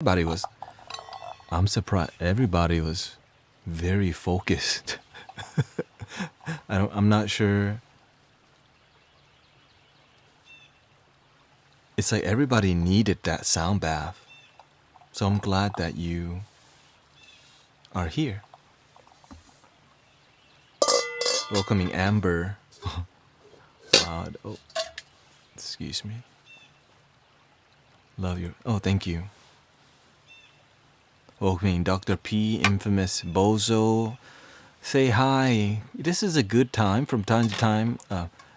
Everybody was. I'm surprised. Everybody was very focused. I'm not sure. It's like everybody needed that sound bath. So I'm glad that you are here. Welcoming Amber. God. Oh, excuse me. Love you. Oh, thank you. Welcoming Dr. P, infamous Bozo. Say hi. This is a good time from time to time.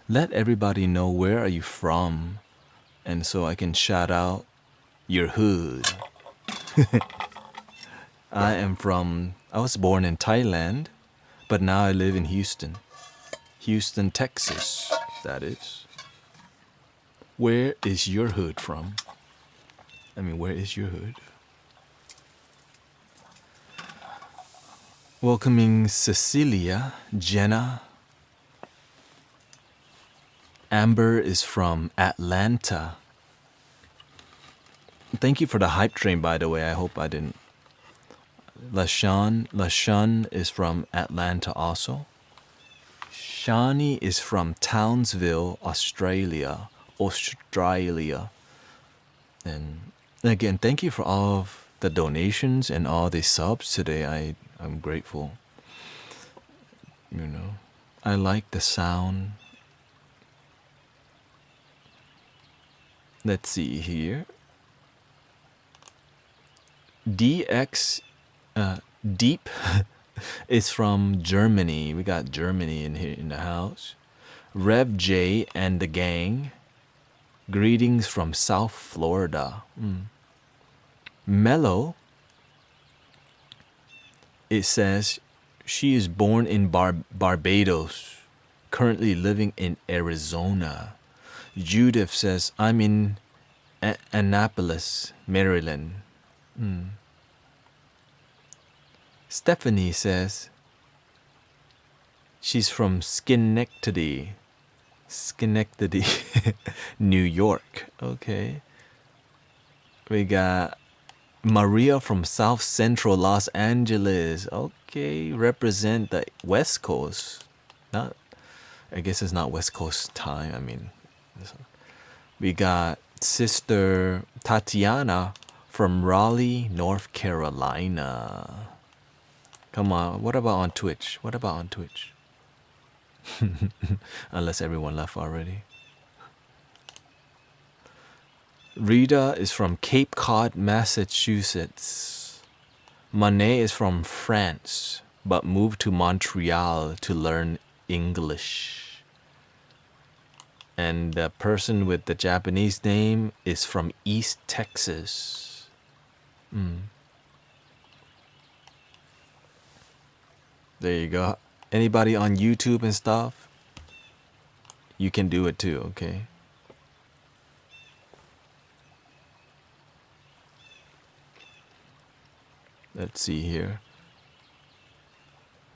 Let everybody know where are you from. And so I can shout out your hood. I was born in Thailand, but now I live in Houston. Houston, Texas, that is. Where is your hood from? I mean, where is your hood? Welcoming Cecilia, Jenna. Amber is from Atlanta. Thank you for the hype train, by the way. I hope I didn't. LaShawn is from Atlanta also. Shani is from Townsville, Australia. And again, thank you for all of the donations and all the subs today. I'm grateful. You know, I like the sound. Let's see here. DX Deep is from Germany. We got Germany in here in the house. Rev J and the gang. Greetings from South Florida. Mellow. It says she is born in Barbados, currently living in Arizona. Judith says I'm in Annapolis, Maryland. Stephanie says she's from Schenectady, New York. Okay. We got Maria from South Central Los Angeles. Okay, represent the West Coast. I guess it's not West Coast time. I mean, we got Sister Tatiana from Raleigh, North Carolina. Come on, what about on Twitch? Unless everyone left already. Rita is from Cape Cod, Massachusetts. Monet is from France, but moved to Montreal to learn English. And the person with the Japanese name is from East Texas. There you go. Anybody on YouTube and stuff? You can do it too, okay? Let's see here.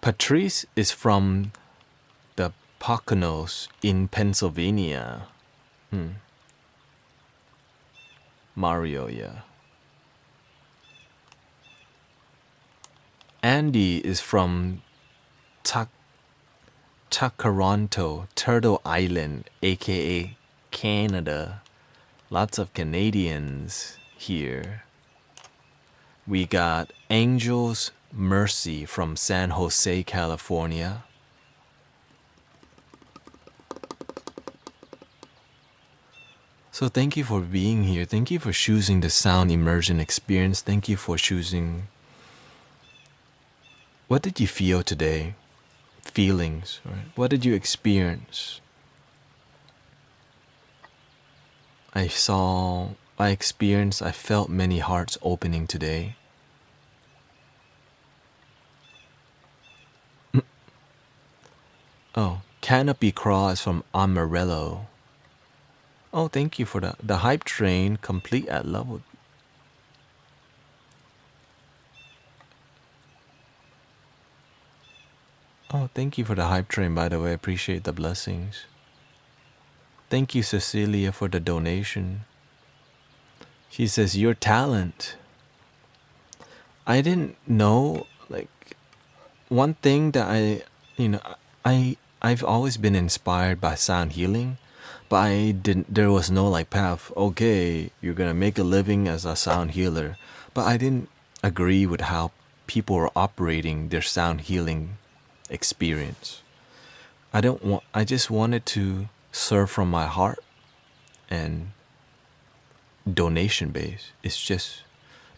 Patrice is from the Poconos in Pennsylvania. Mario, yeah. Andy is from Takaronto, Turtle Island, aka Canada. Lots of Canadians here. We got Angel's Mercy from San Jose, California. So thank you for being here. Thank you for choosing the sound immersion experience. Thank you for choosing. What did you feel today? Feelings, right? What did you experience? I felt many hearts opening today. Oh, Canopy Cross from Amarillo. Oh, thank you for the hype train complete at level. Oh, thank you for the hype train, by the way. I appreciate the blessings. Thank you, Cecilia, for the donation. She says, your talent. I didn't know, like, one thing that you know, I've always been inspired by sound healing, but I didn't. There was no like path. Okay, you're gonna make a living as a sound healer, but I didn't agree with how people were operating their sound healing experience. I don't want. I just wanted to serve from my heart and donation based. It's just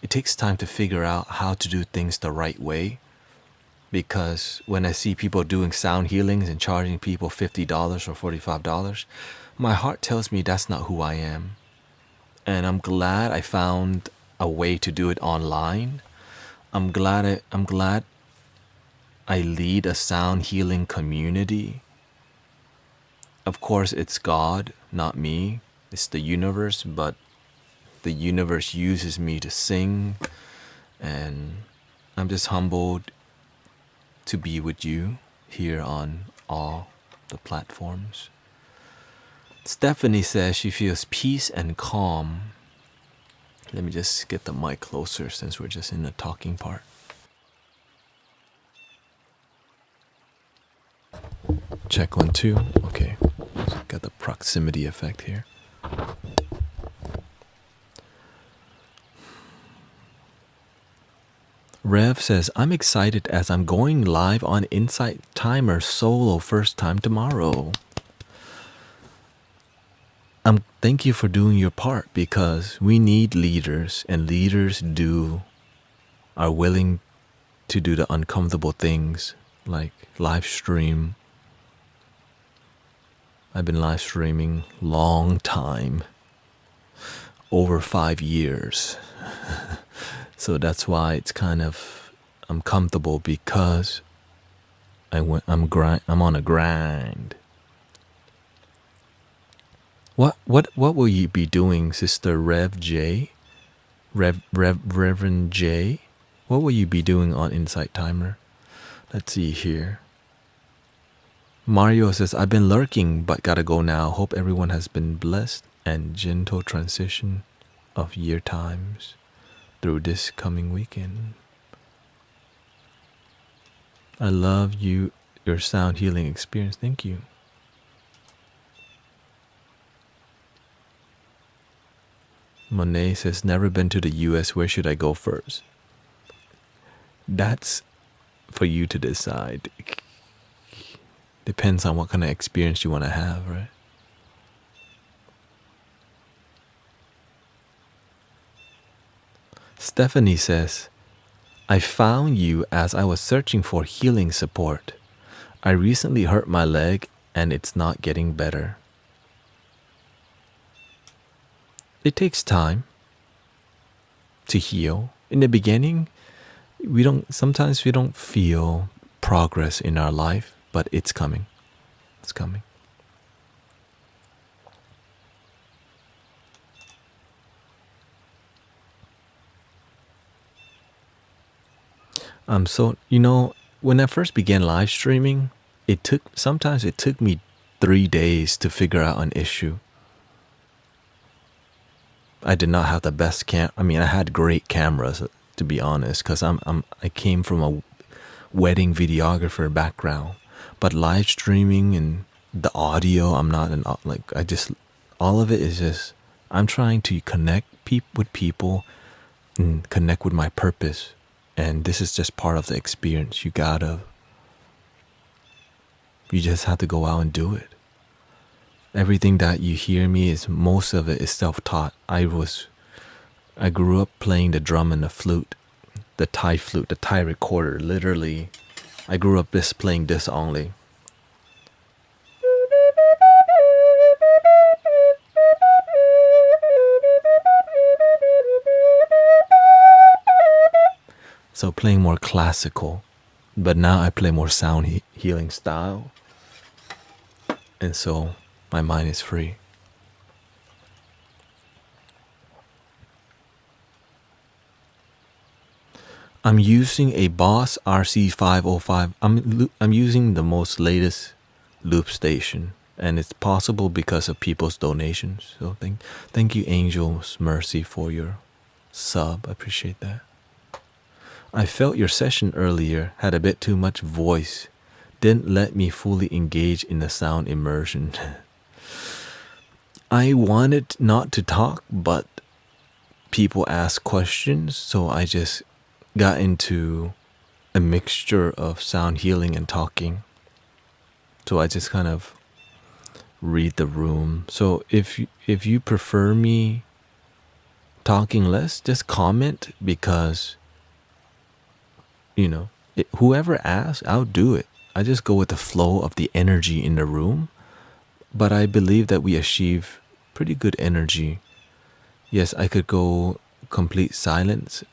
it takes time to figure out how to do things the right way, because when I see people doing sound healings and charging people $50 or $45, my heart tells me that's not who I am. And I'm glad I found a way to do it online. I'm glad I lead a sound healing community. Of course, it's God, not me. It's the universe, but the universe uses me to sing, and I'm just humbled to be with you here on all the platforms. Stephanie says she feels peace and calm. Let me just get the mic closer since we're just in the talking part. Check 1, 2. Okay. So got the proximity effect here. Rev says, I'm excited as I'm going live on Insight Timer solo first time tomorrow. Thank you for doing your part, because we need leaders, and leaders are willing to do the uncomfortable things like live stream. I've been live streaming long time, over 5 years. So that's why it's kind of, I'm comfortable, because I'm on a grind. What will you be doing, Sister Reverend J? What will you be doing on Insight Timer? Let's see here. Mario says, I've been lurking but gotta go now. Hope everyone has been blessed and gentle transition of year times through this coming weekend. I love your sound healing experience. Thank you. Monet says, never been to the US. Where should I go first? That's for you to decide. Depends on what kind of experience you want to have, right? Stephanie says, I found you as I was searching for healing support. I recently hurt my leg and it's not getting better. It takes time to heal. In the beginning, sometimes we don't feel progress in our life, but it's coming. It's coming. So, when I first began live streaming, sometimes it took me 3 days to figure out an issue. I did not have the best I had great cameras, to be honest, because I came from a wedding videographer background. But live streaming and the audio, all of it is just, I'm trying to connect with people and connect with my purpose. And this is just part of the experience. You just have to go out and do it. Everything that you hear me most of it is self-taught. I grew up playing the drum and the flute, the Thai flute, the Thai recorder. Literally, I grew up just playing this only. So playing more classical, but now I play more sound healing style. And so my mind is free. I'm using a Boss RC505. I'm using the most latest loop station, and it's possible because of people's donations. So thank you, Angel's Mercy, for your sub. I appreciate that. I felt your session earlier had a bit too much voice. Didn't let me fully engage in the sound immersion. I wanted not to talk, but people asked questions, so I just got into a mixture of sound healing and talking. So I just kind of read the room. So if you prefer me talking less, just comment, because whoever asks, I'll do it. I just go with the flow of the energy in the room. But I believe that we achieve pretty good energy. Yes, I could go complete silence,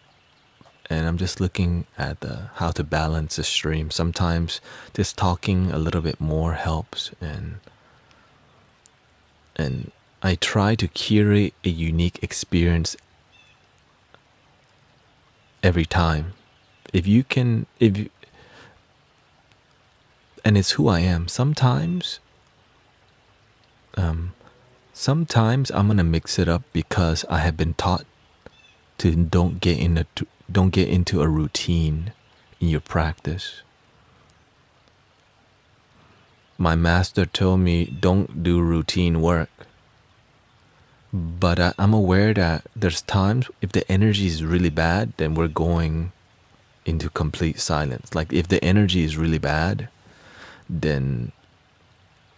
and I'm just looking at how to balance the stream. Sometimes just talking a little bit more helps, and I try to curate a unique experience every time. And it's who I am. Sometimes I'm gonna mix it up because I have been taught to don't get into a routine in your practice. My master told me don't do routine work. But I'm aware that there's times if the energy is really bad, then we're going into complete silence. Like if the energy is really bad, then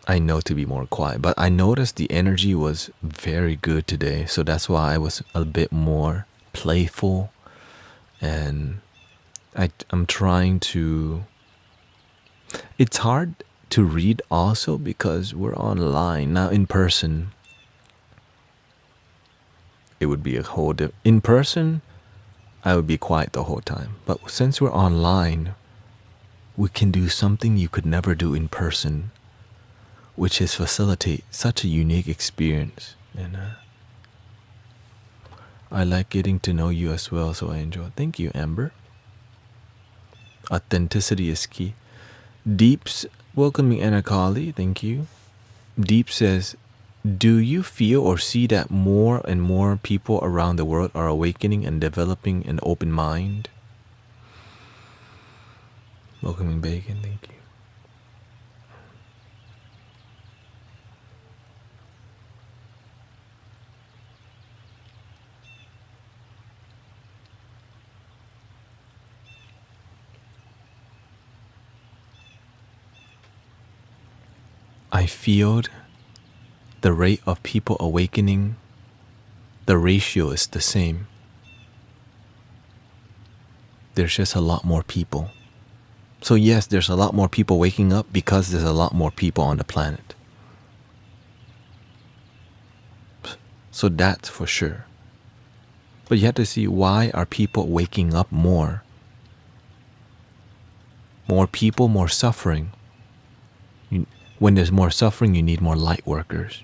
I know to be more quiet. But I noticed the energy was very good today, so that's why I was a bit more playful, and I'm trying to. It's hard to read also because we're online now. In person, it would be a whole in person, I would be quiet the whole time. But since we're online, we can do something you could never do in person, which is facilitate such a unique experience. And I like getting to know you as well, so I enjoy. Thank you, Amber. Authenticity is key. Deep's welcoming Anakali, thank you. Deep says, do you feel or see that more and more people around the world are awakening and developing an open mind? Welcoming Bacon, thank you. I feel the rate of people awakening, the ratio is the same. There's just a lot more people. So yes, there's a lot more people waking up because there's a lot more people on the planet. So that's for sure. But you have to see, why are people waking up more? More people, more suffering. When there's more suffering, you need more light workers.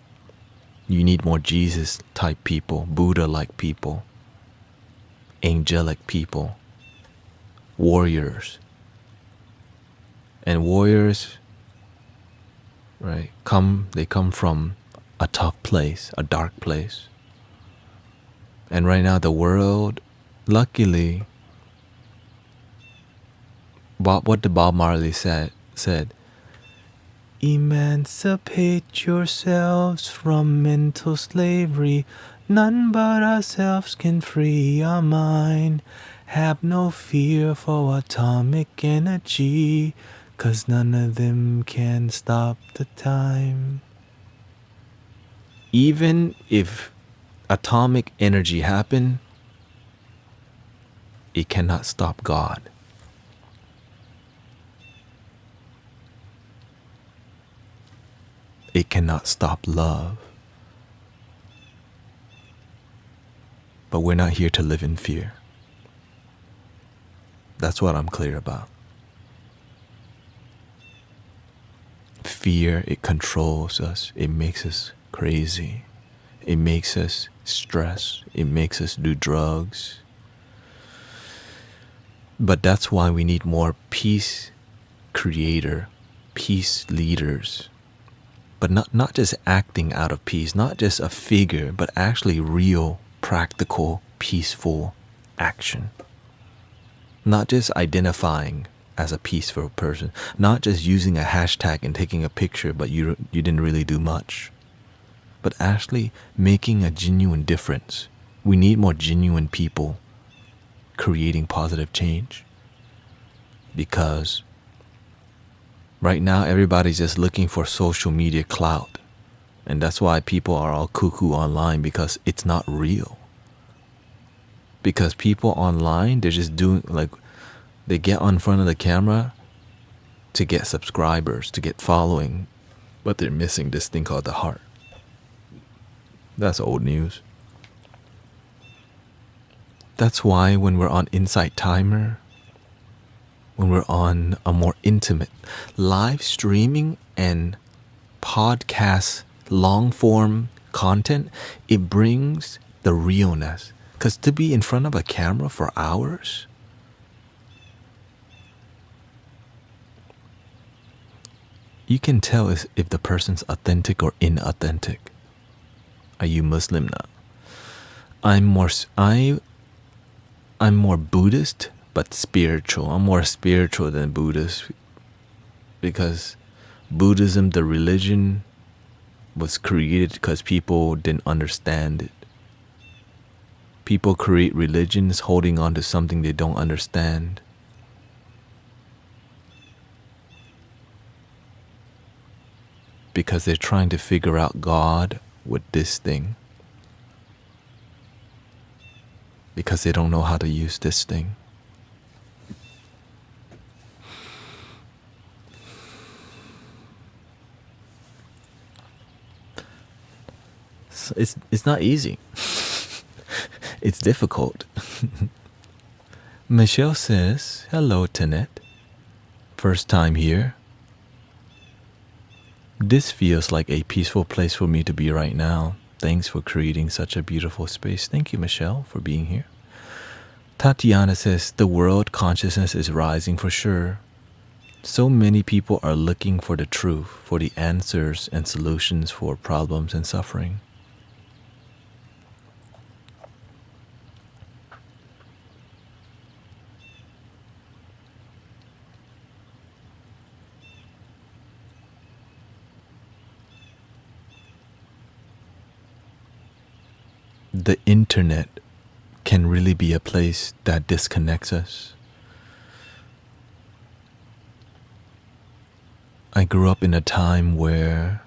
You need more Jesus-type people, Buddha-like people, angelic people, warriors. And warriors, right, they come from a tough place, a dark place. And right now the world, luckily, what the Bob Marley said, emancipate yourselves from mental slavery. None but ourselves can free our mind. Have no fear for atomic energy, 'cause none of them can stop the time. Even if atomic energy happen, it cannot stop God. It cannot stop love. But we're not here to live in fear. That's what I'm clear about. Fear, it controls us. It makes us crazy. It makes us stress. It makes us do drugs. But that's why we need more peace creator, peace leaders. But not just acting out of peace, not just a figure, but actually real, practical, peaceful action. Not just identifying as a peaceful person, not just using a hashtag and taking a picture, but you didn't really do much, but actually making a genuine difference. We need more genuine people creating positive change, because right now everybody's just looking for social media clout, and that's why people are all cuckoo online, because it's not real. Because people online, they're just doing, like, they get on front of the camera to get subscribers, to get following, but they're missing this thing called the heart. That's old news. That's why when we're on Insight Timer, when we're on a more intimate live streaming and podcast long form content, it brings the realness. Because to be in front of a camera for hours, you can tell if the person's authentic or inauthentic. Are you Muslim now? I'm more Buddhist, but spiritual. I'm more spiritual than Buddhist, because Buddhism, the religion, was created because people didn't understand it. People create religions holding on to something they don't understand. Because they're trying to figure out God with this thing. Because they don't know how to use this thing. So it's not easy. It's difficult. Michelle says, hello, Thanet. First time here. This feels like a peaceful place for me to be right now. Thanks for creating such a beautiful space. Thank you, Michelle, for being here. Tatiana says, the world consciousness is rising for sure. So many people are looking for the truth, for the answers and solutions for problems and suffering. The internet can really be a place that disconnects us. I grew up in a time where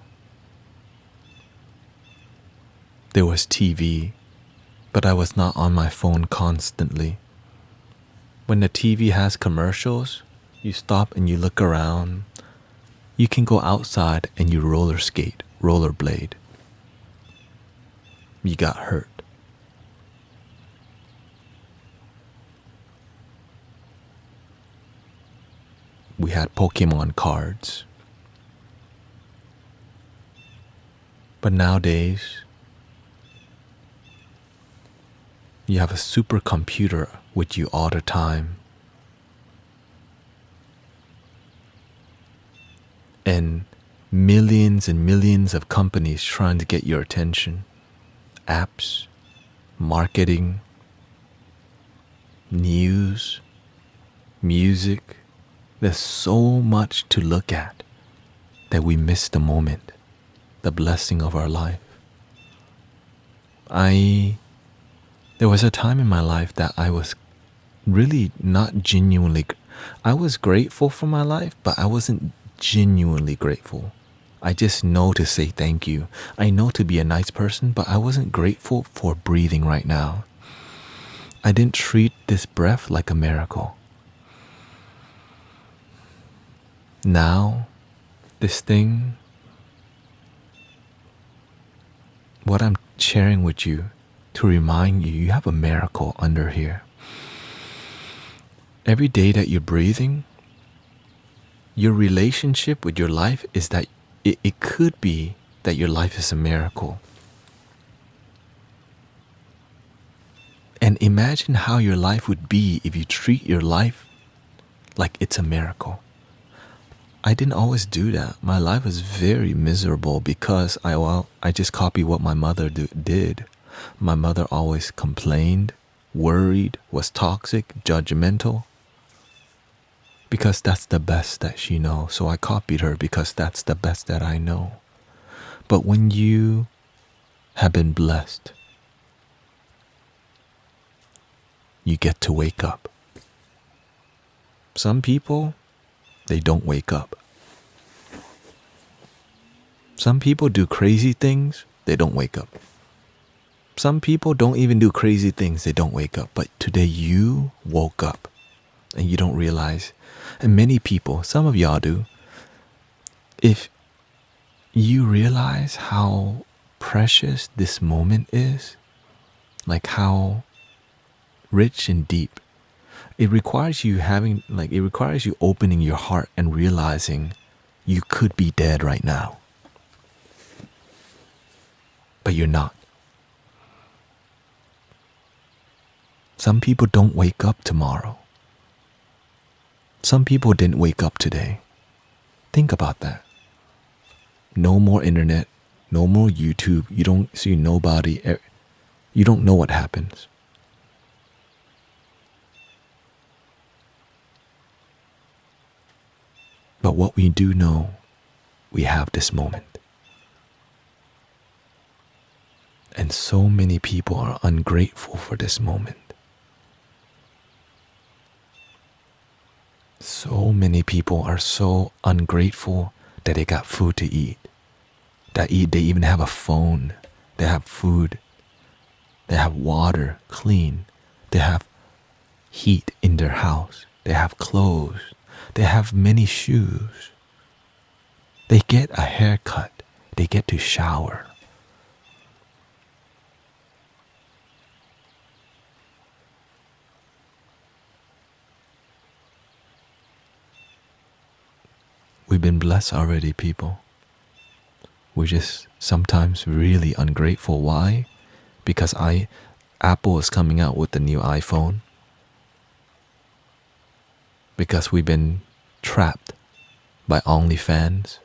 there was TV, but I was not on my phone constantly. When the TV has commercials, you stop and you look around. You can go outside and you roller skate, rollerblade. You got hurt. We had Pokemon cards. But nowadays, you have a supercomputer with you all the time. And millions and millions of companies trying to get your attention. Apps, marketing, news, music. There's so much to look at that we miss the moment, the blessing of our life. There was a time in my life that I was really not genuinely, I was grateful for my life, but I wasn't genuinely grateful. I just know to say thank you. I know to be a nice person, but I wasn't grateful for breathing right now. I didn't treat this breath like a miracle. Now, this thing, what I'm sharing with you to remind you, you have a miracle under here. Every day that you're breathing, your relationship with your life is that it could be that your life is a miracle. And imagine how your life would be if you treat your life like it's a miracle. I didn't always do that. My life was very miserable because I just copied what my mother did. My mother always complained, worried, was toxic, judgmental. because that's the best that she knows. So I copied her because that's the best that I know. But when you have been blessed, you get to wake up. Some people, they don't wake up. Some people do crazy things, they don't wake up. Some people don't even do crazy things, they don't wake up. But today you woke up and you don't realize. And many people, some of y'all do. If you realize how precious this moment is, like how rich and deep, it requires you opening your heart and realizing you could be dead right now. But you're not. Some people don't wake up tomorrow. Some people didn't wake up today. Think about that. No more internet, no more YouTube. You don't see nobody. You don't know what happens. But what we do know, we have this moment. And so many people are ungrateful for this moment. So many people are so ungrateful that they got food to eat. They even have a phone. They have food. They have water, clean. They have heat in their house. They have clothes. They have many shoes. They get a haircut. They get to shower. We've been blessed already, people. We're just sometimes really ungrateful. Why? Because Apple is coming out with the new iPhone. Because we've been trapped by OnlyFans,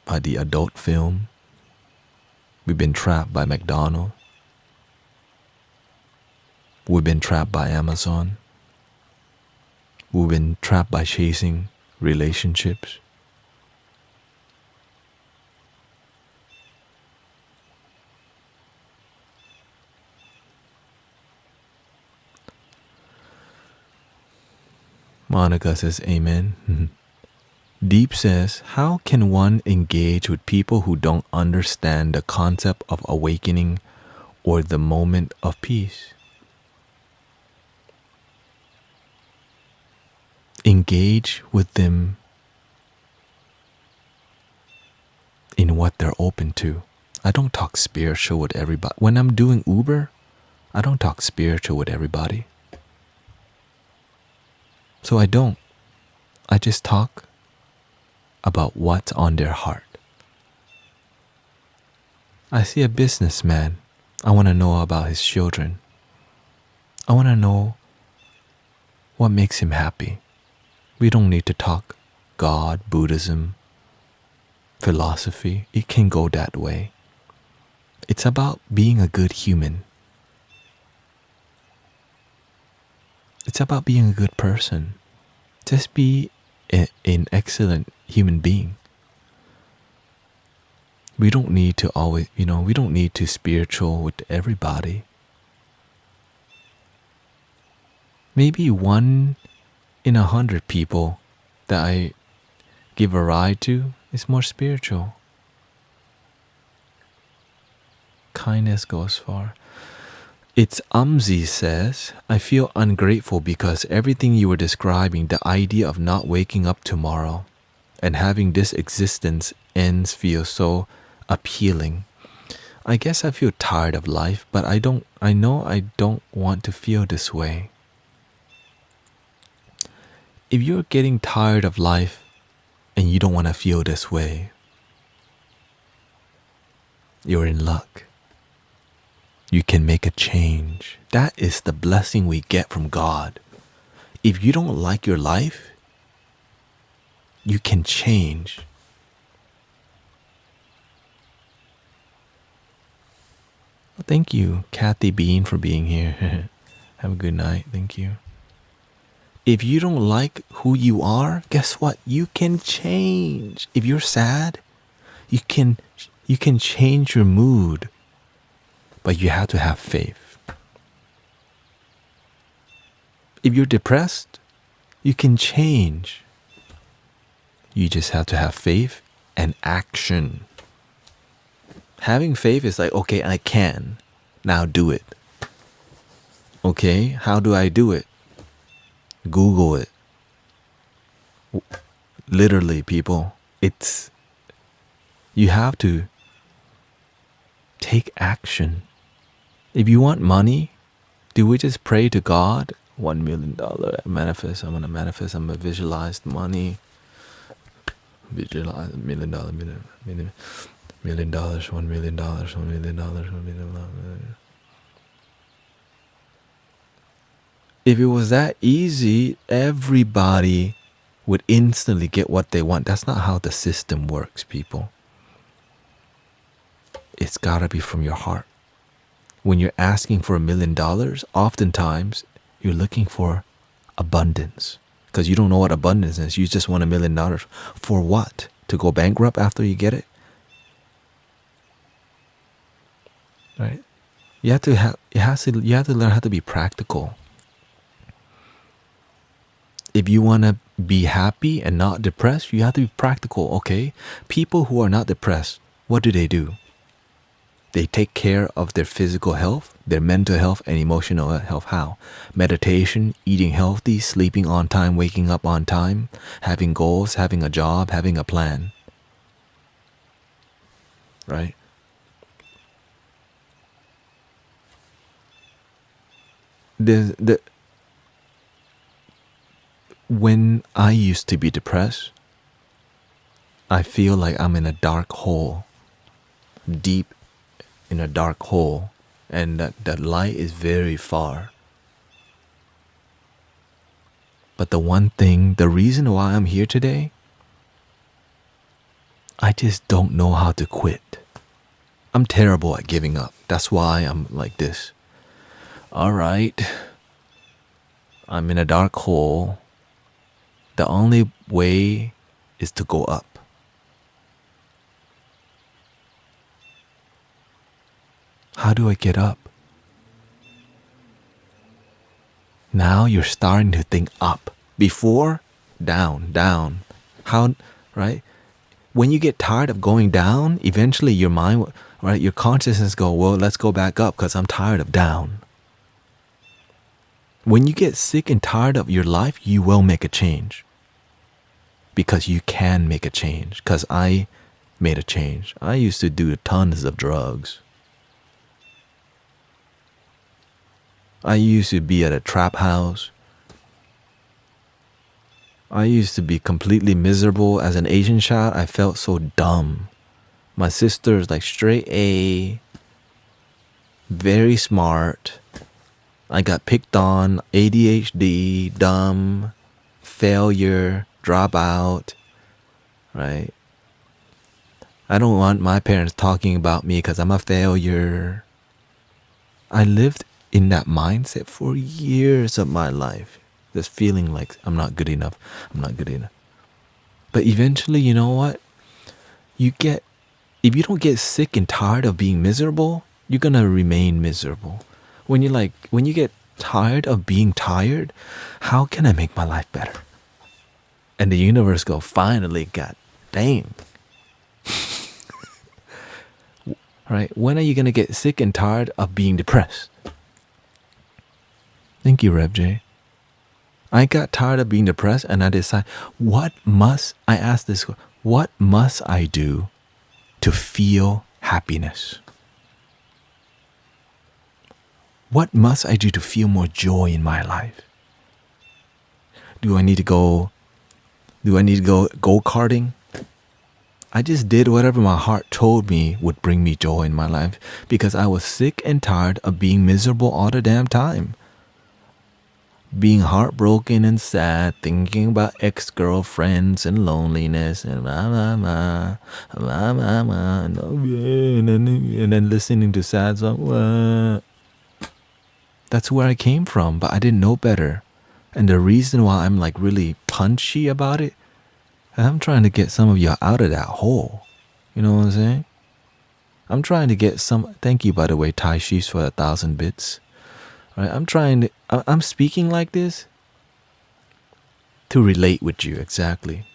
by the adult film. We've been trapped by McDonald's. We've been trapped by Amazon. We've been trapped by chasing relationships. Monica says, Amen. Deep says, how can one engage with people who don't understand the concept of awakening or the moment of peace? Engage with them in what they're open to. I don't talk spiritual with everybody. When I'm doing Uber, I don't talk spiritual with everybody. So I don't. I just talk about what's on their heart. I see a businessman. I want to know about his children. I want to know what makes him happy. We don't need to talk God, Buddhism, philosophy. It can go that way. It's about being a good human. It's about being a good person. Just be an excellent human being. We don't need to always, we don't need to spiritual with everybody. Maybe 1 in 100 people that I give a ride to is more spiritual. Kindness goes far. It's Umzi says, I feel ungrateful because everything you were describing, the idea of not waking up tomorrow and having this existence ends feels so appealing. I guess I feel tired of life, but I know I don't want to feel this way. If you're getting tired of life and you don't want to feel this way, you're in luck. You can make a change. That is the blessing we get from God. If you don't like your life, you can change. Well, thank you, Kathy Bean, for being here. Have a good night. Thank you. If you don't like who you are, guess what? You can change. If you're sad, you can change your mood. But you have to have faith. If you're depressed, you can change. You just have to have faith and action. Having faith is like, okay, I can. Now do it. Okay, how do I do it? Google it. Literally, people. You have to take action. If you want money, do we just pray to God? $1 million, manifest. I'm gonna manifest. I'm gonna visualize money. Visualize $1 million, $1 million, $1 million, $1 million, $1 million, $1 million. If it was that easy, everybody would instantly get what they want. That's not how the system works, people. It's gotta be from your heart. When you're asking for $1 million, oftentimes you're looking for abundance. Because you don't know what abundance is. You just want $1 million. For what? To go bankrupt after you get it? Right? You have to learn how to be practical. If you want to be happy and not depressed, you have to be practical, okay? People who are not depressed, what do? They take care of their physical health, their mental health, and emotional health. How? Meditation, eating healthy, sleeping on time, waking up on time, having goals, having a job, having a plan. Right? When I used to be depressed, I feel like I'm in a dark hole, deep in a dark hole, and that light is very far. But the reason why I'm here today, I just don't know how to quit. I'm terrible at giving up. That's why I'm like this. All right, I'm in a dark hole. The only way is to go up. How do I get up? Now you're starting to think up. Before, down. How, right? When you get tired of going down, eventually your mind, right, your consciousness go, well, let's go back up because I'm tired of down. When you get sick and tired of your life, you will make a change. Because you can make a change. Because I made a change. I used to do tons of drugs. I used to be at a trap house. I used to be completely miserable. As an Asian child, I felt so dumb. My sister's like straight A, very smart. I got picked on, ADHD, dumb, failure, dropout, right? I don't want my parents talking about me because I'm a failure. I lived in that mindset for years of my life. Just feeling like I'm not good enough. But eventually, you know what? If you don't get sick and tired of being miserable, you're gonna remain miserable. When you get tired of being tired, how can I make my life better? And the universe go, finally, god dang. Right? When are you gonna get sick and tired of being depressed? Thank you, Rev J. I got tired of being depressed and I decided, what must I do to feel happiness? What must I do to feel more joy in my life? Do I need to go go-karting? I just did whatever my heart told me would bring me joy in my life because I was sick and tired of being miserable all the damn time. Being heartbroken and sad, thinking about ex-girlfriends and loneliness and and then listening to sad songs. That's where I came from, but I didn't know better. And the reason why I'm like really punchy about it, I'm trying to get some of you out of that hole. You know what I'm saying? I'm trying to get some. Thank you, by the way, Tai Shis, for 1,000 bits. Right? I'm speaking like this to relate with you exactly.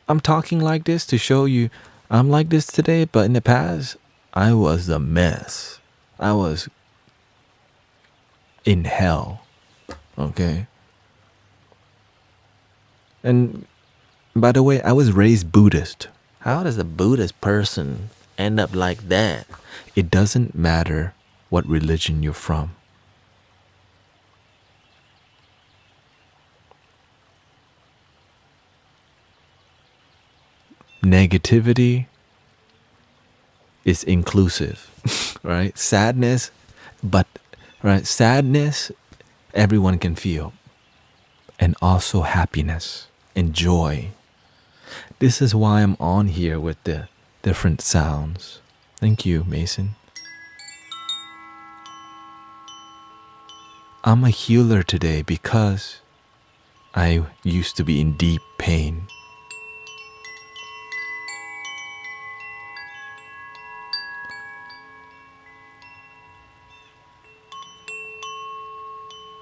I'm talking like this to show you I'm like this today, but in the past, I was a mess. I was in hell. Okay? And by the way, I was raised Buddhist. How does a Buddhist person end up like that? It doesn't matter what religion you're from. Negativity is inclusive, right? Sadness, but right, sadness everyone can feel, and also happiness and joy. This is why I'm on here with the different sounds. Thank you, Mason. I'm a healer today because I used to be in deep pain.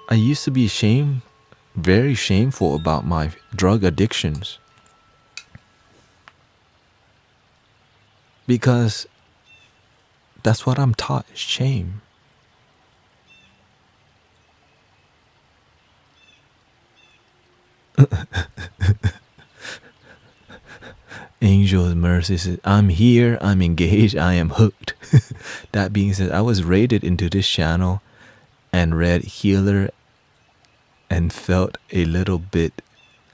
I used to be very shameful about my drug addictions. Because that's what I'm taught, shame. Angel's Mercy says, I'm here, I'm engaged, I am hooked. That being said, I was raided into this channel and read healer and felt a little bit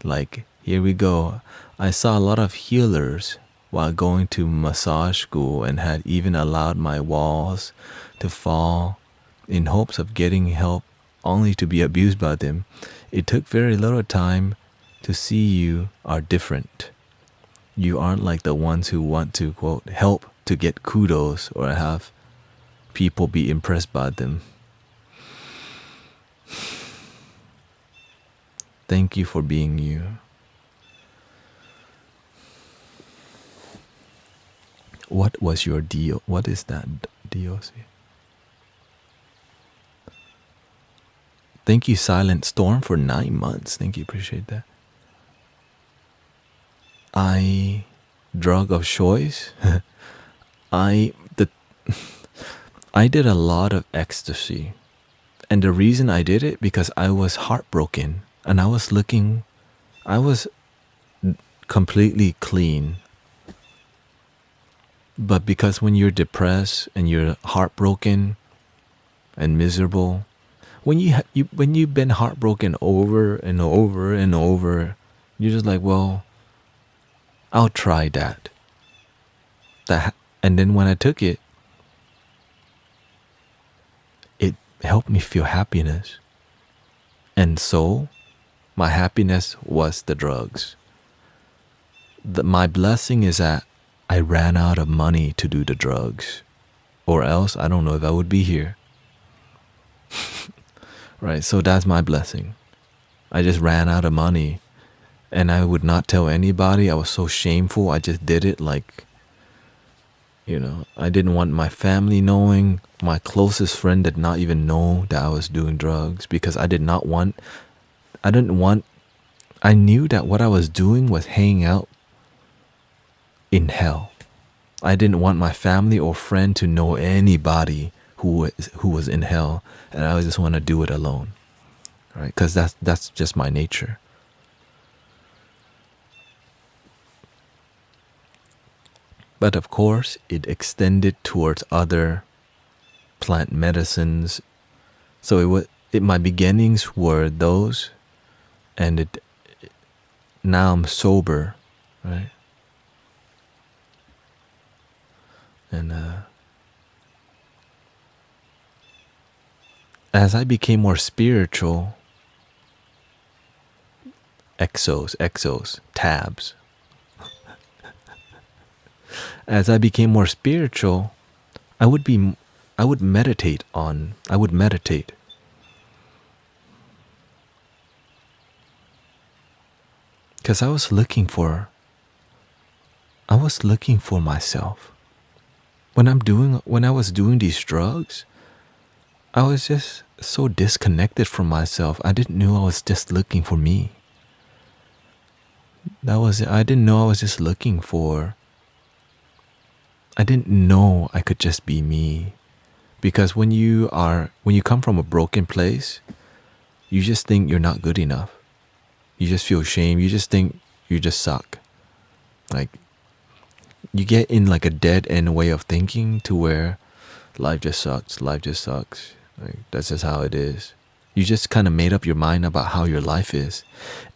like, here we go. I saw a lot of healers while going to massage school and had even allowed my walls to fall in hopes of getting help, only to be abused by them. It took very little time to see you are different. You aren't like the ones who want to, quote, help to get kudos or have people be impressed by them. Thank you for being you. What was your deal? What is that DOC? Thank you, Silent Storm, for 9 months. Thank you, appreciate that. Drug of choice. I did a lot of ecstasy, and the reason I did it because I was heartbroken, and I was completely clean. But because when you're depressed and you're heartbroken and miserable, when you've been heartbroken over and over and over, you're just like, well, I'll try that. And then when I took it, it helped me feel happiness. And so, my happiness was the drugs. My blessing is that I ran out of money to do the drugs. Or else, I don't know if I would be here. Right, so that's my blessing. I just ran out of money. And I would not tell anybody. I was so shameful. I just did it like, I didn't want my family knowing. My closest friend did not even know that I was doing drugs because I knew that what I was doing was hanging out in hell. I didn't want my family or friend to know anybody who was in hell, and I just want to do it alone, right? Because that's just my nature. But of course, it extended towards other plant medicines. So my beginnings were those, and now I'm sober, right? And as I became more spiritual, exos, tabs. As I became more spiritual, I would meditate. because I was looking for myself. When I was doing these drugs, I was just so disconnected from myself. I didn't know I was just looking for me. That was it. I didn't know I was just looking for. I didn't know I could just be me. Because when you come from a broken place, you just think you're not good enough. You just feel shame. You just think you just suck. Like, you get in like a dead end way of thinking to where life just sucks. Life just sucks. Like, that's just how it is. You just kind of made up your mind about how your life is.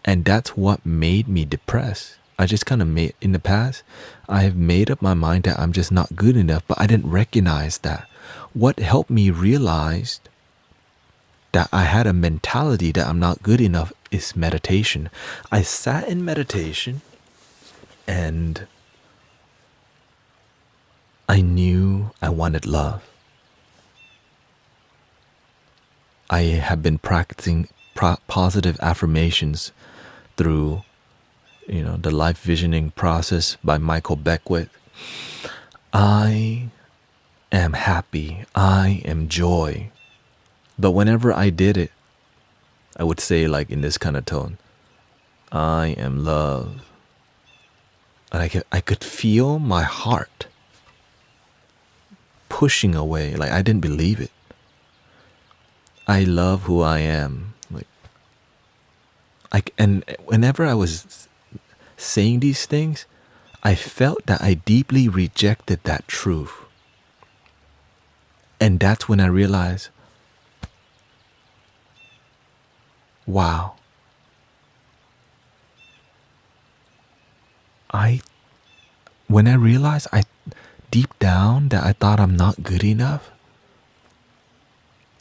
And that's what made me depressed. I just kind of in the past, I have made up my mind that I'm just not good enough, but I didn't recognize that. What helped me realize that I had a mentality that I'm not good enough is meditation. I sat in meditation and I knew I wanted love. I have been practicing positive affirmations through, the life visioning process by Michael Beckwith. I am happy. I am joy. But whenever I did it, I would say like in this kind of tone, I am love. And I could feel my heart pushing away. Like, I didn't believe it. I love who I am. And whenever I was saying these things, I felt that I deeply rejected that truth. And that's when I realized, wow, when I realized deep down that I thought I'm not good enough,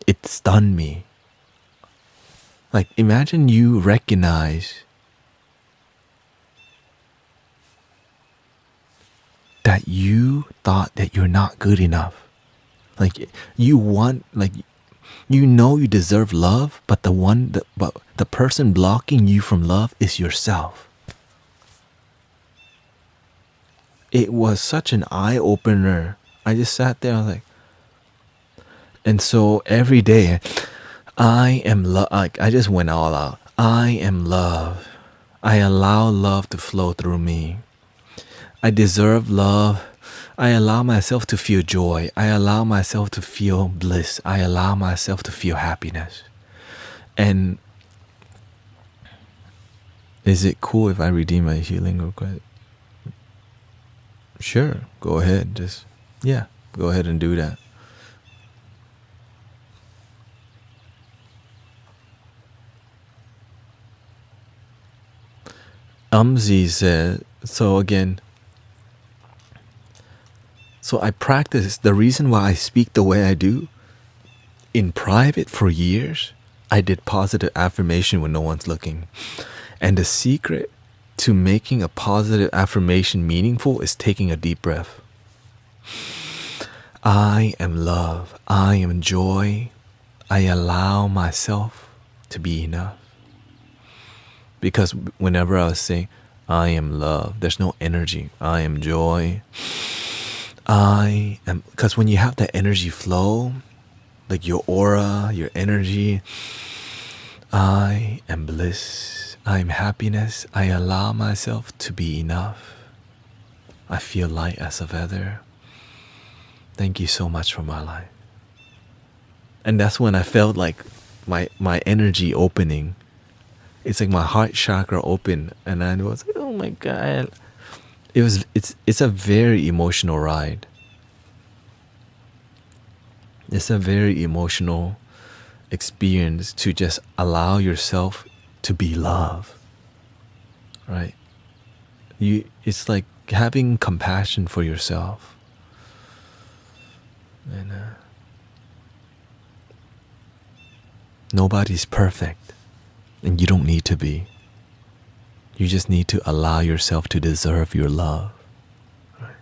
it stunned me. Like, imagine you recognize that you thought that you're not good enough. Like, you deserve love, but the person blocking you from love is yourself. It was such an eye-opener. I just sat there, I was like, and so every day, I am love. Like, I just went all out. I am love. I allow love to flow through me. I deserve love. I allow myself to feel joy. I allow myself to feel bliss. I allow myself to feel happiness. And is it cool if I redeem my healing request? Sure, go ahead. Go ahead and do that. Umzi said, so I practice. The reason why I speak the way I do, in private for years, I did positive affirmation when no one's looking. And the secret to making a positive affirmation meaningful is taking a deep breath. I am love. I am joy. I allow myself to be enough. Because whenever I was saying, I am love, there's no energy. I am joy. Because when you have that energy flow, like your aura, your energy, I am bliss. I am happiness. I allow myself to be enough. I feel light as a feather. Thank you so much for my life. And that's when I felt like my energy opening. It's like my heart chakra open, and I was like, oh my God. It's a very emotional ride. It's a very emotional experience to just allow yourself to be love. Right? It's like having compassion for yourself. And nobody's perfect. And you don't need to be. You just need to allow yourself to deserve your love. Right.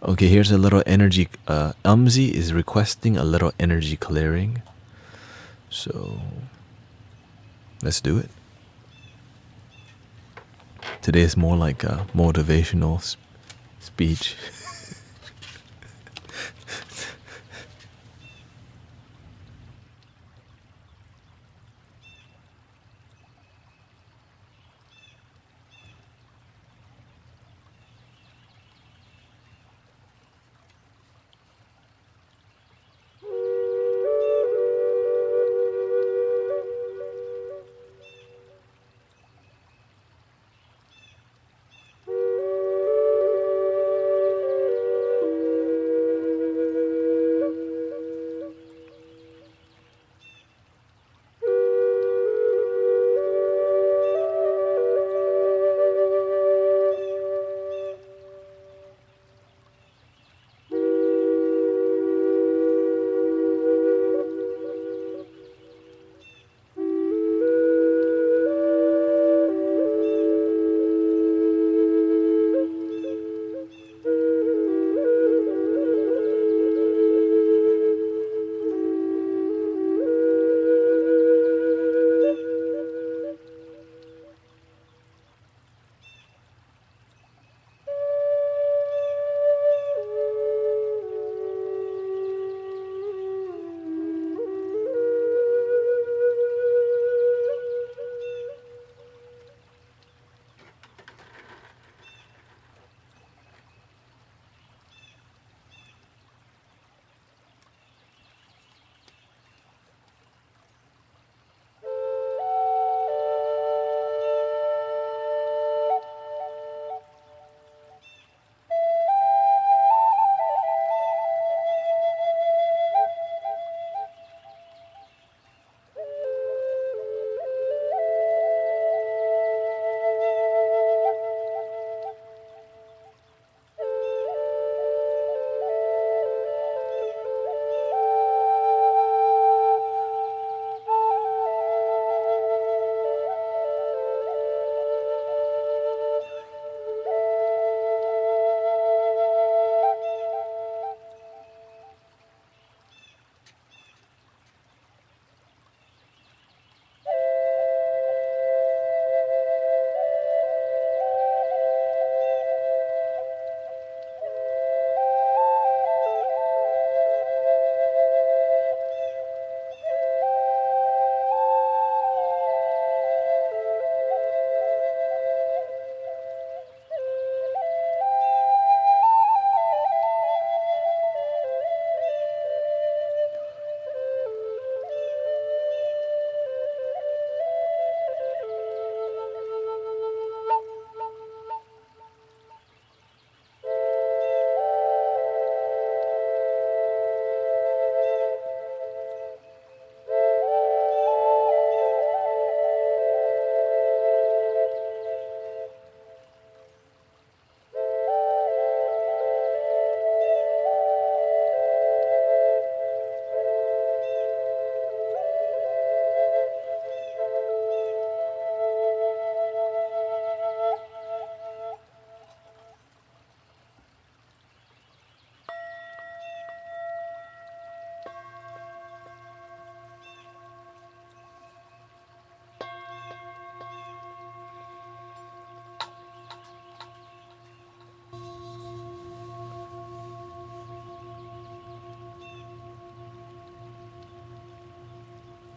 Okay, here's a little energy. Umzi is requesting a little energy clearing. So, let's do it. Today is more like a motivational speech.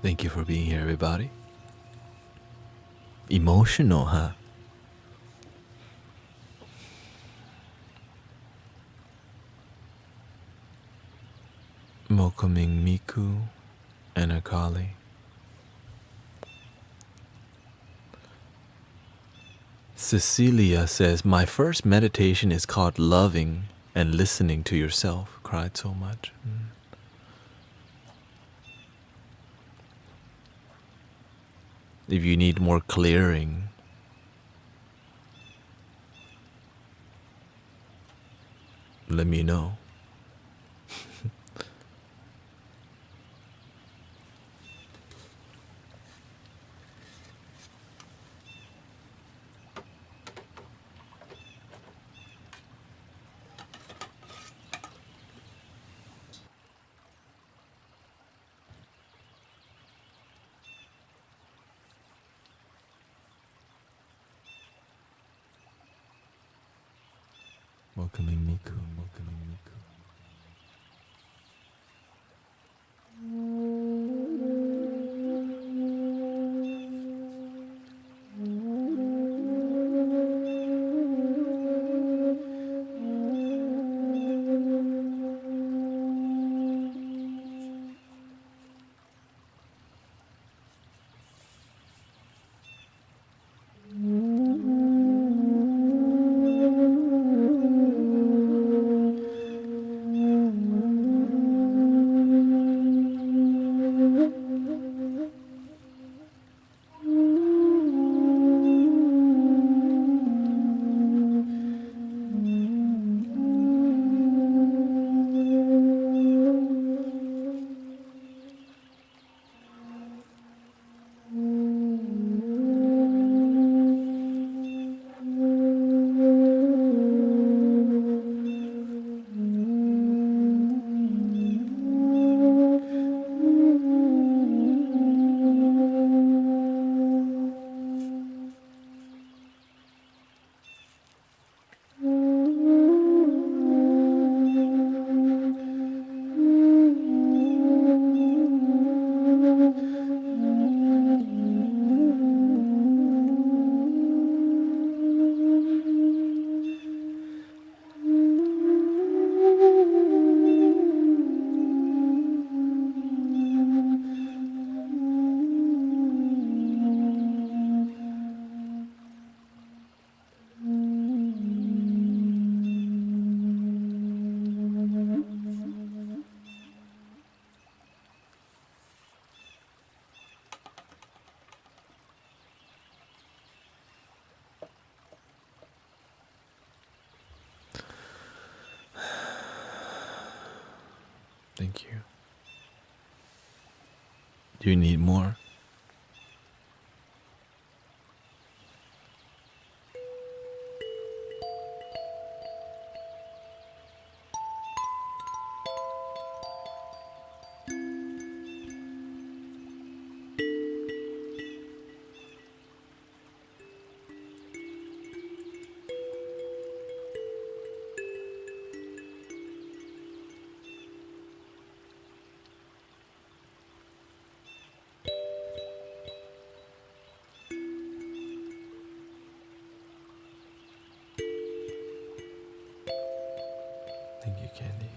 Thank you for being here, everybody. Emotional, huh? Welcoming Miku and Akali. Cecilia says, my first meditation is called loving and listening to yourself. Cried so much. If you need more clearing, let me know. Welcoming Miku, welcoming Miku. Thank you. Do you need more? Thank you, Candy.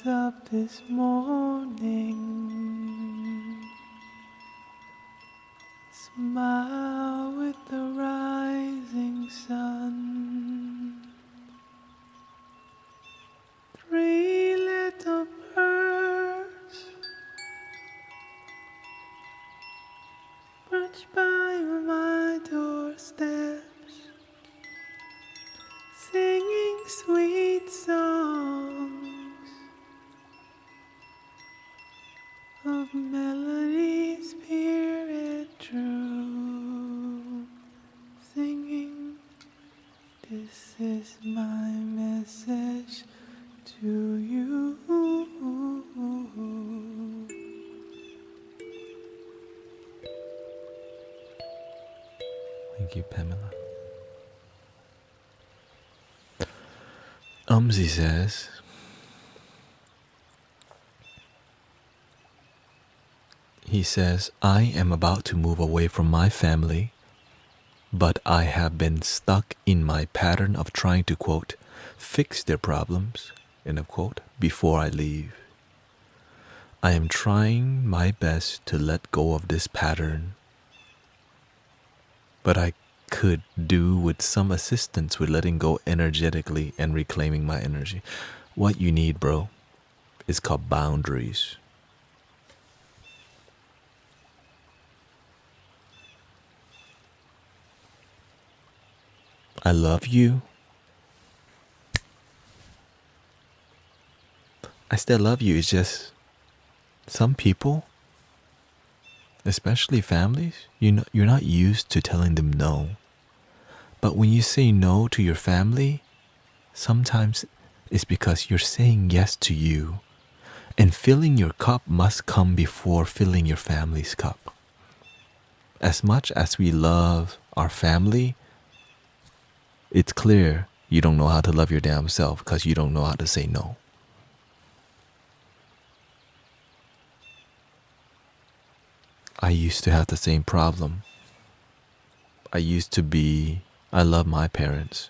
rise up this morning, smile with the rising sun. Three little birds perch by my doorsteps, singing sweet songs of melodies pure and true, singing, this is my message to you. Thank you, Pamela. Umzi says, I am about to move away from my family, but I have been stuck in my pattern of trying to, quote, fix their problems, end of quote, before I leave. I am trying my best to let go of this pattern, but I could do with some assistance with letting go energetically and reclaiming my energy. What you need, bro, is called boundaries. I love you. I still love you. It's just some people, especially families, you're not used to telling them no. But when you say no to your family, sometimes it's because you're saying yes to you. And filling your cup must come before filling your family's cup. As much as we love our family, it's clear you don't know how to love your damn self because you don't know how to say no. I used to have the same problem. I love my parents.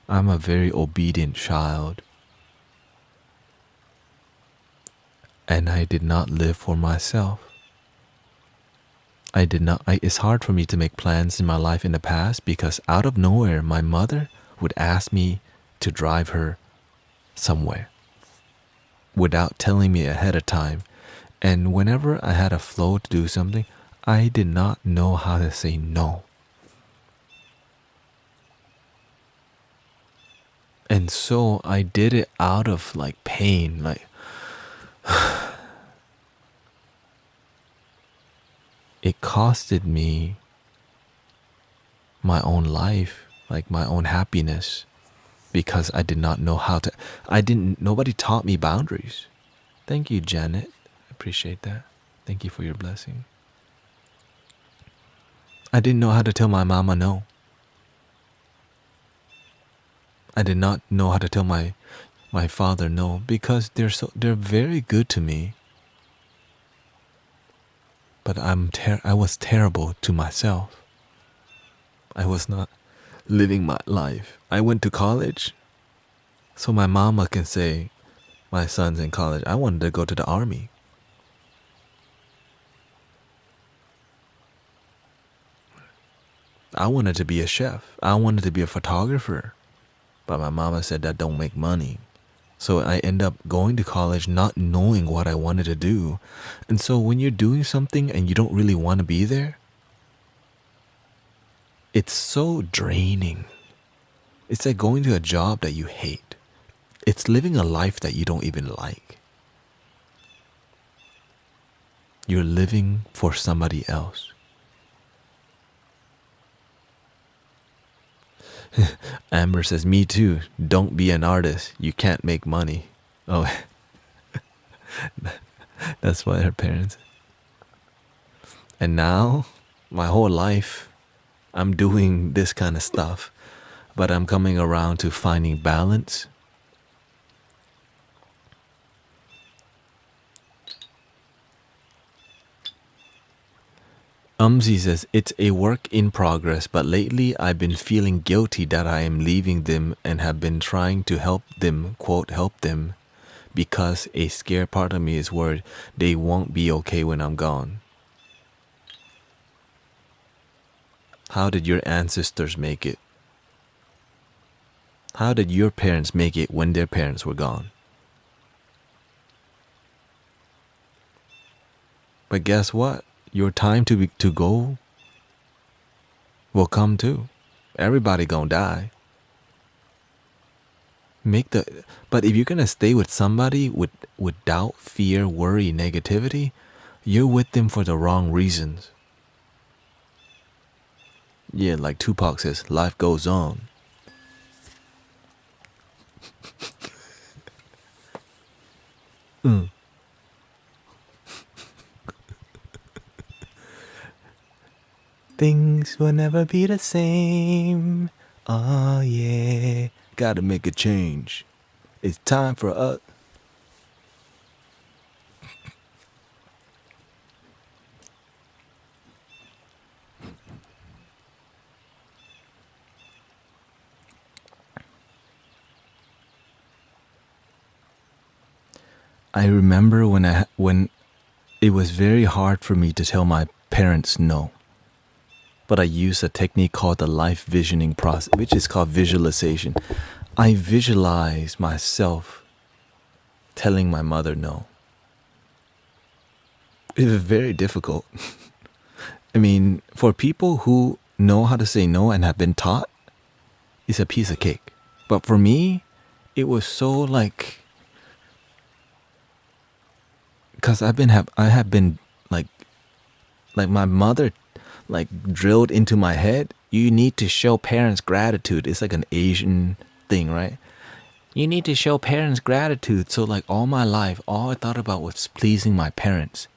I'm a very obedient child. And I did not live for myself. It's hard for me to make plans in my life in the past because out of nowhere, my mother would ask me to drive her somewhere without telling me ahead of time. And whenever I had a flow to do something, I did not know how to say no. And so I did it out of like pain, like it costed me my own life, like my own happiness, because I did not know how to, nobody taught me boundaries. Thank you, Janet. I appreciate that. Thank you for your blessing. I didn't know how to tell my mama no. I did not know how to tell my father no because they're very good to me. But I was terrible to myself. I was not living my life. I went to college, so my mama can say, my son's in college. I wanted to go to the army. I wanted to be a chef. I wanted to be a photographer. But my mama said that don't make money. So I end up going to college not knowing what I wanted to do. And so when you're doing something and you don't really want to be there, it's so draining. It's like going to a job that you hate. It's living a life that you don't even like. You're living for somebody else. Amber says, me too. Don't be an artist. You can't make money. Oh, that's what her parents. And now, my whole life, I'm doing this kind of stuff. But I'm coming around to finding balance. Umzi says, it's a work in progress, but lately I've been feeling guilty that I am leaving them and have been trying to help them, quote, help them, because a scared part of me is worried they won't be okay when I'm gone. How did your ancestors make it? How did your parents make it when their parents were gone? But guess what? Your time to go will come too. Everybody gonna die. But if you're gonna stay with somebody with doubt, fear, worry, negativity, you're with them for the wrong reasons. Yeah, like Tupac says, life goes on. Things will never be the same. Oh yeah, gotta make a change. It's time for us. I remember when it was very hard for me to tell my parents no. But I used a technique called the life visioning process, which is called visualization. I visualize myself telling my mother no. It was very difficult. I mean, for people who know how to say no and have been taught, it's a piece of cake. But for me, it was so like, because I have been like my mother like drilled into my head, you need to show parents gratitude. It's like an Asian thing, right? You need to show parents gratitude. So like all my life, all I thought about was pleasing my parents.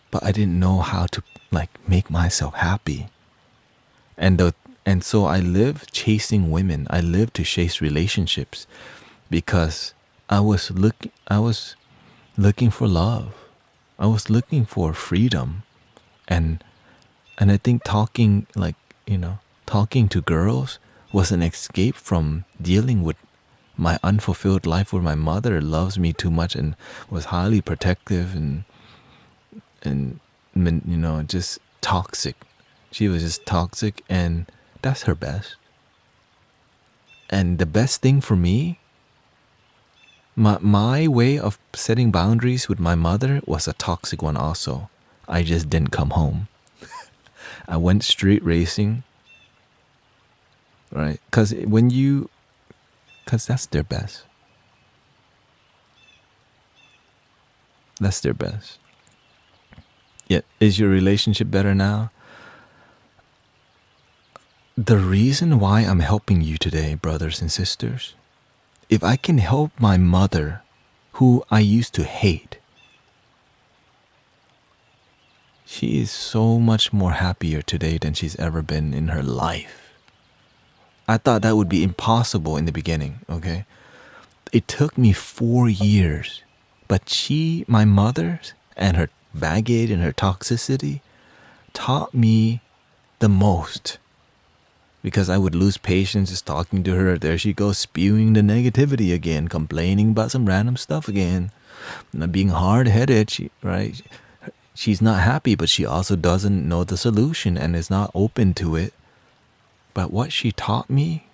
But I didn't know how to like make myself happy. And so I lived chasing women. I lived to chase relationships because I was looking for love. I was looking for freedom. And I think talking to girls was an escape from dealing with my unfulfilled life where my mother loves me too much and was highly protective and just toxic. She was just toxic, and that's her best. And the best thing for me, my way of setting boundaries with my mother was a toxic one also. I just didn't come home. I went street racing, right? Because that's their best. That's their best. Yeah, is your relationship better now? The reason why I'm helping you today, brothers and sisters, if I can help my mother, who I used to hate, she is so much more happier today than she's ever been in her life. I thought that would be impossible in the beginning, okay? It took me 4 years, but my mother, and her baggage and her toxicity taught me the most. Because I would lose patience just talking to her. There she goes, spewing the negativity again, complaining about some random stuff again, being hard-headed, right? She's not happy, but she also doesn't know the solution and is not open to it. But what she taught me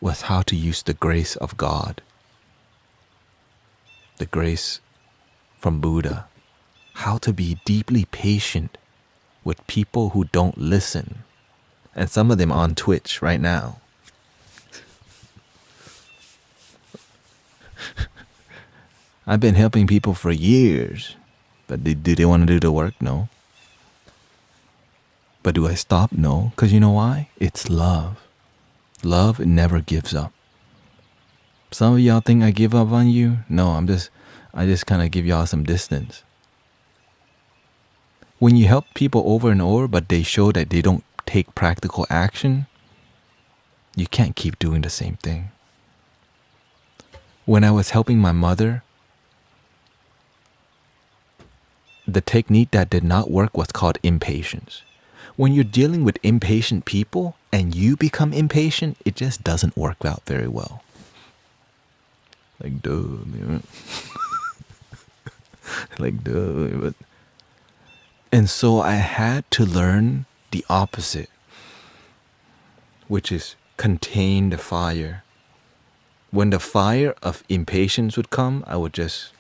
was how to use the grace of God, the grace from Buddha, how to be deeply patient with people who don't listen. And some of them on Twitch right now. I've been helping people for years. But do they want to do the work? No. But do I stop? No. Because you know why? It's love. Love never gives up. Some of y'all think I give up on you? No, I just kind of give y'all some distance. When you help people over and over, but they show that they don't take practical action, you can't keep doing the same thing. When I was helping my mother, the technique that did not work was called impatience. When you're dealing with impatient people and you become impatient, it just doesn't work out very well. Like, duh. You know? Like, duh. But, and so I had to learn the opposite, which is contain the fire. When the fire of impatience would come, I would just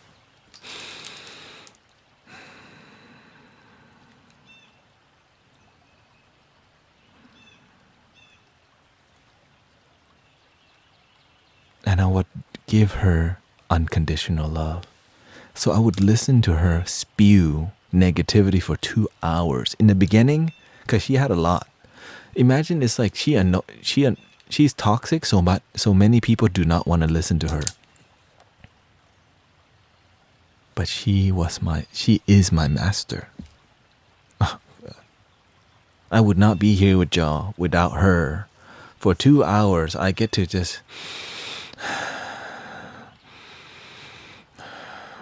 and I would give her unconditional love. So I would listen to her spew negativity for 2 hours in the beginning, because she had a lot. Imagine it's like she's toxic, so many people do not want to listen to her. But she is my master. I would not be here with y'all without her. For 2 hours, I get to just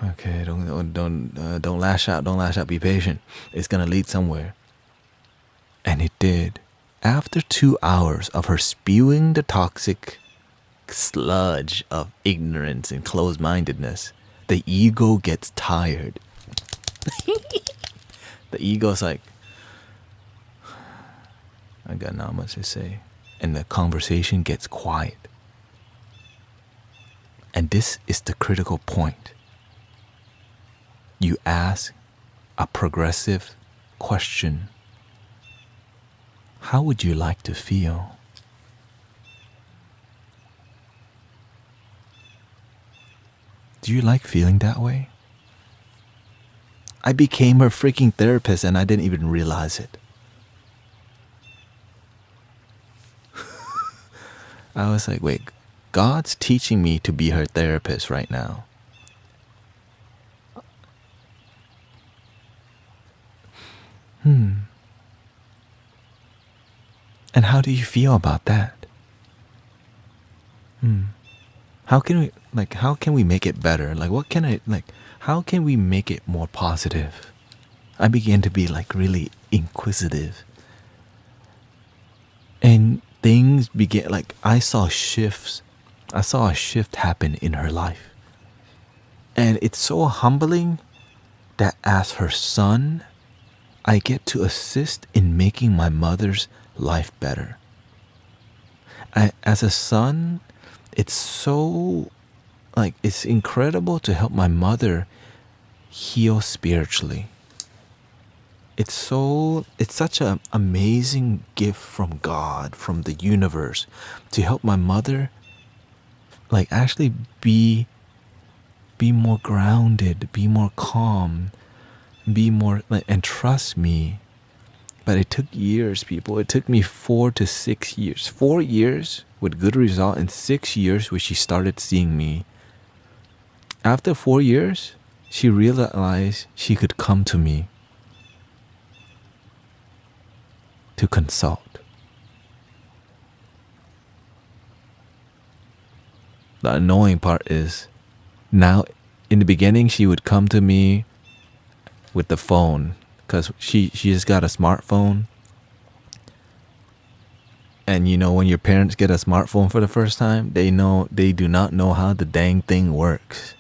okay. Don't lash out. Don't lash out. Be patient. It's gonna lead somewhere. And it did. After 2 hours of her spewing the toxic sludge of ignorance and closed-mindedness, the ego gets tired. The ego's like, I got not much to say. And the conversation gets quiet. And this is the critical point. You ask a progressive question. How would you like to feel? Do you like feeling that way? I became her freaking therapist and I didn't even realize it. I was like, wait, God's teaching me to be her therapist right now. And how do you feel about that? How can we make it better? How can we make it more positive? I began to be like really inquisitive. And things began, like I saw shifts. I saw a shift happen in her life. And it's so humbling that as her son, I get to assist in making my mother's life better. As a son, it's so, like, it's incredible to help my mother heal spiritually. It's such an amazing gift from God, from the universe, to help my mother, like, actually be more grounded, be more calm, be more, like, and trust me. But it took years, people. It took me 4 to 6 years. 4 years with good result, and 6 years when she started seeing me. After 4 years, she realized she could come to me to consult. The annoying part is, now, in the beginning, she would come to me with the phone, because she just got a smartphone. And you know, when your parents get a smartphone for the first time, they do not know how the dang thing works.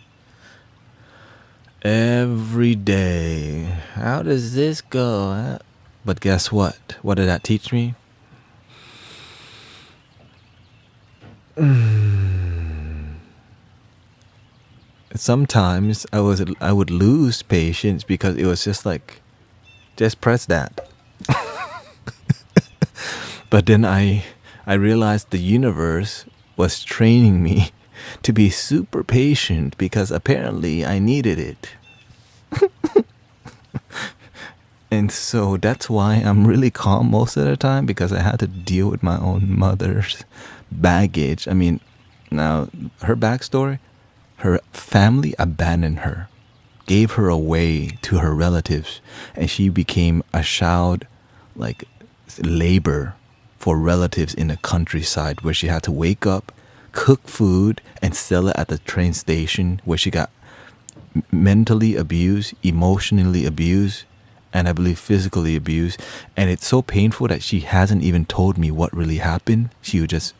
Every day, how does this go? But guess what? What did that teach me? Sometimes I would lose patience because it was just like, just press that. But then I realized the universe was training me to be super patient because apparently I needed it. And so that's why I'm really calm most of the time, because I had to deal with my own mother's baggage. I mean, now her backstory, her family abandoned her, gave her away to her relatives, and she became a child, like, labor for relatives in the countryside, where she had to wake up, cook food, and sell it at the train station, where she got mentally abused, emotionally abused, and I believe physically abused. And it's so painful that she hasn't even told me what really happened. She would just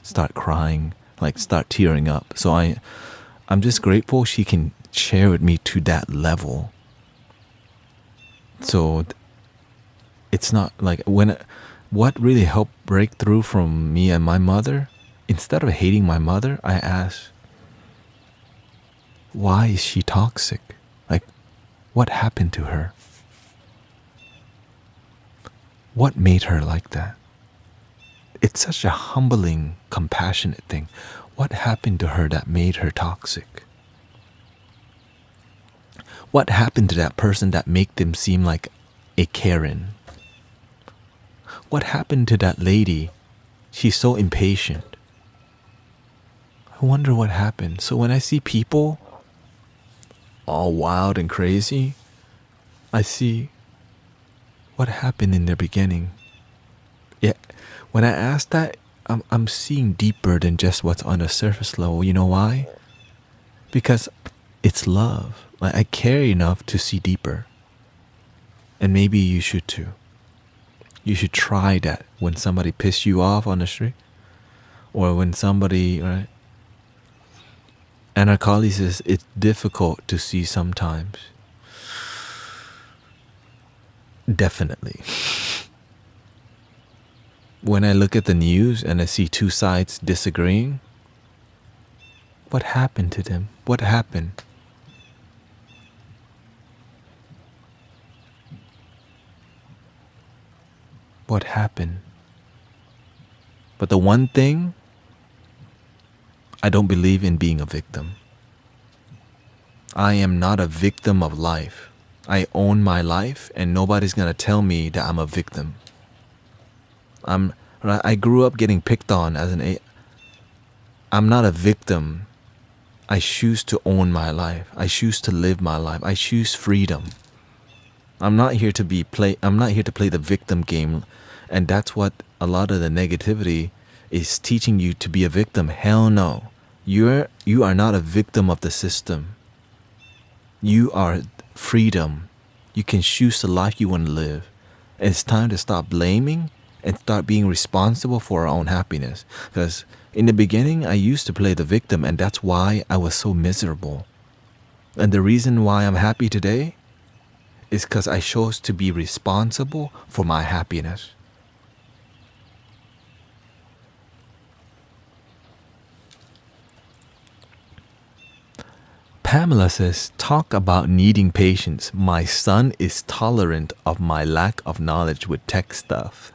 start crying like start tearing up. So I'm just grateful she can share with me to that level. So it's not like what really helped break through from me and my mother, instead of hating my mother, I asked, why is she toxic? Like, what happened to her? What made her like that? It's such a humbling, compassionate thing. What happened to her that made her toxic? What happened to that person that made them seem like a Karen? What happened to that lady? She's so impatient. I wonder what happened. So when I see people all wild and crazy, I see what happened in their beginning. Yeah, when I ask that, I'm seeing deeper than just what's on the surface level. You know why? Because it's love. Like, I care enough to see deeper. And maybe you should too. You should try that when somebody pisses you off on the street, or when somebody, right? And our colleague says it's difficult to see sometimes. Definitely. When I look at the news and I see two sides disagreeing, what happened to them? What happened? What happened? But the one thing, I don't believe in being a victim. I am not a victim of life. I own my life, and nobody's gonna tell me that I'm a victim. I grew up getting picked on as I'm not a victim. I choose to own my life. I choose to live my life. I choose freedom. I'm not here to play the victim game, and that's what a lot of the negativity is teaching you, to be a victim. Hell no. You are not a victim of the system. You are freedom. You can choose the life you want to live. And it's time to stop blaming and start being responsible for our own happiness. Because in the beginning, I used to play the victim, and that's why I was so miserable. And the reason why I'm happy today is because I chose to be responsible for my happiness. Pamela says, talk about needing patience. My son is tolerant of my lack of knowledge with tech stuff.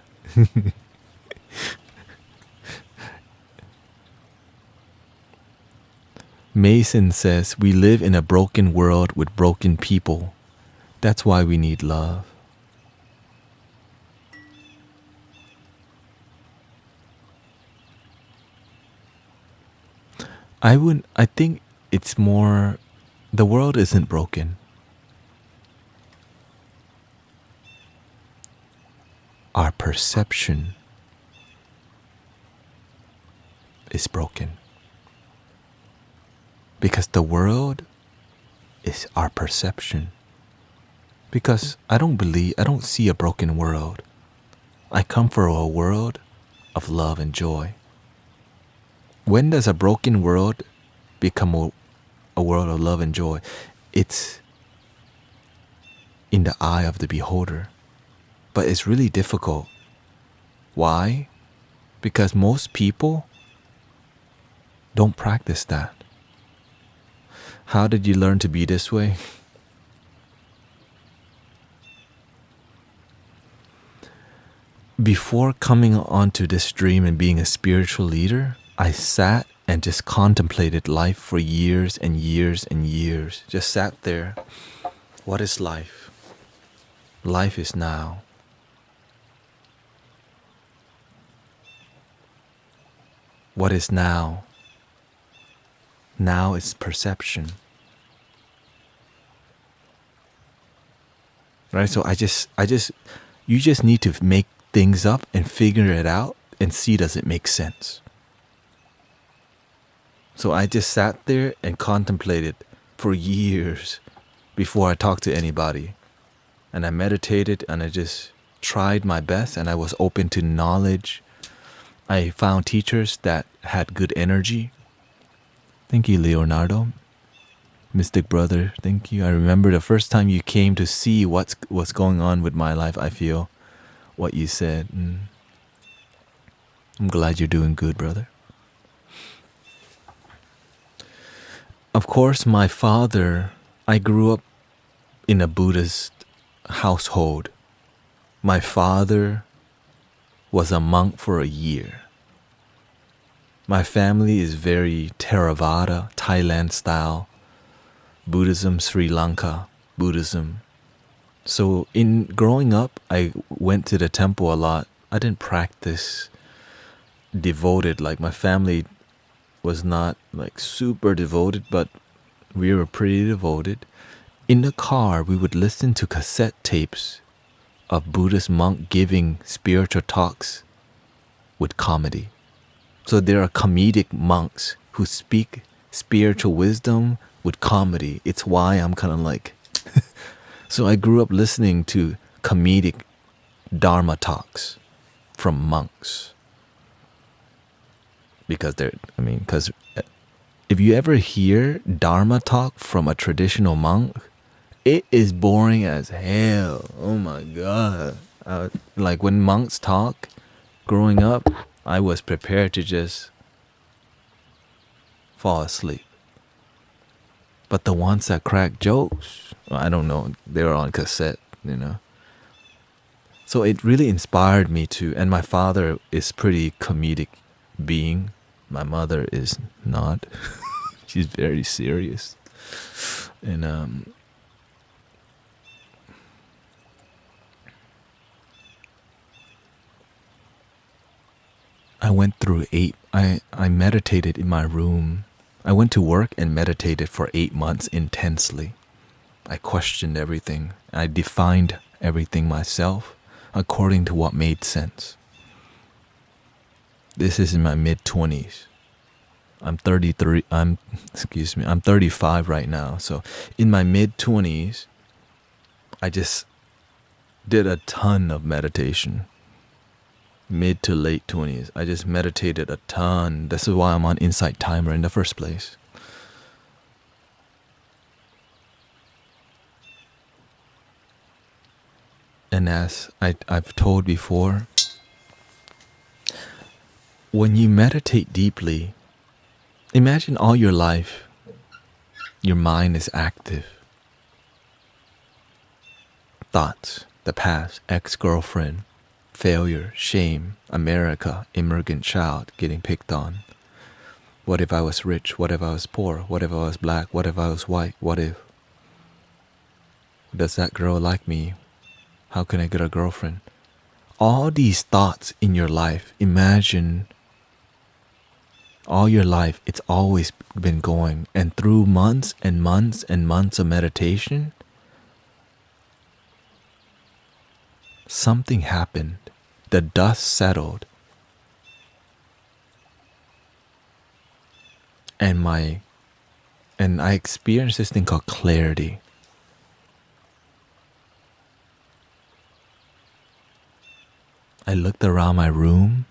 Mason says, we live in a broken world with broken people. That's why we need love. I think it's more, the world isn't broken. Our perception is broken. Because the world is our perception. Because I don't see a broken world. I come from a world of love and joy. When does a broken world become a world of love and joy? It's in the eye of the beholder. But it's really difficult. Why? Because most people don't practice that. How did you learn to be this way? Before coming onto this dream and being a spiritual leader, I sat and just contemplated life for years and years and years. Just sat there. What is life? Life is now. What is now? Now is perception. Right? So you just need to make things up and figure it out and see, does it make sense? So I just sat there and contemplated for years before I talked to anybody. And I meditated and I just tried my best, and I was open to knowledge. I found teachers that had good energy. Thank you, Leonardo. Mystic brother, thank you. I remember the first time you came to see what's going on with my life. I feel what you said. I'm glad you're doing good, brother. Of course, my father, I grew up in a Buddhist household. My father was a monk for a year. My family is very Theravada, Thailand style, Buddhism, Sri Lanka, Buddhism. So in growing up, I went to the temple a lot. I didn't practice devoted, like my family was not like super devoted, but we were pretty devoted. In the car, we would listen to cassette tapes of Buddhist monk giving spiritual talks with comedy. So there are comedic monks who speak spiritual wisdom with comedy. It's why I'm kind of like... So I grew up listening to comedic Dharma talks from monks. Because if you ever hear Dharma talk from a traditional monk, it is boring as hell. Oh my God. Like when monks talk, growing up, I was prepared to just fall asleep. But the ones that crack jokes, I don't know, they were on cassette, you know. So it really inspired me to, and my father is pretty comedic being. My mother is not. She's very serious. And I went through I meditated in my room. I went to work and meditated for 8 months intensely. I questioned everything. I defined everything myself according to what made sense. This is in my mid-20s. I'm 35 right now. So in my mid-20s, I just did a ton of meditation. Mid to late 20s, I just meditated a ton. This is why I'm on Insight Timer in the first place. And as I've told before, when you meditate deeply, imagine all your life, your mind is active. Thoughts, the past, ex-girlfriend, failure, shame, America, immigrant child, getting picked on. What if I was rich? What if I was poor? What if I was black? What if I was white? What if? Does that girl like me? How can I get a girlfriend? All these thoughts in your life, imagine all your life, it's always been going. And through months and months and months of meditation, something happened. The dust settled. And I experienced this thing called clarity. I looked around my room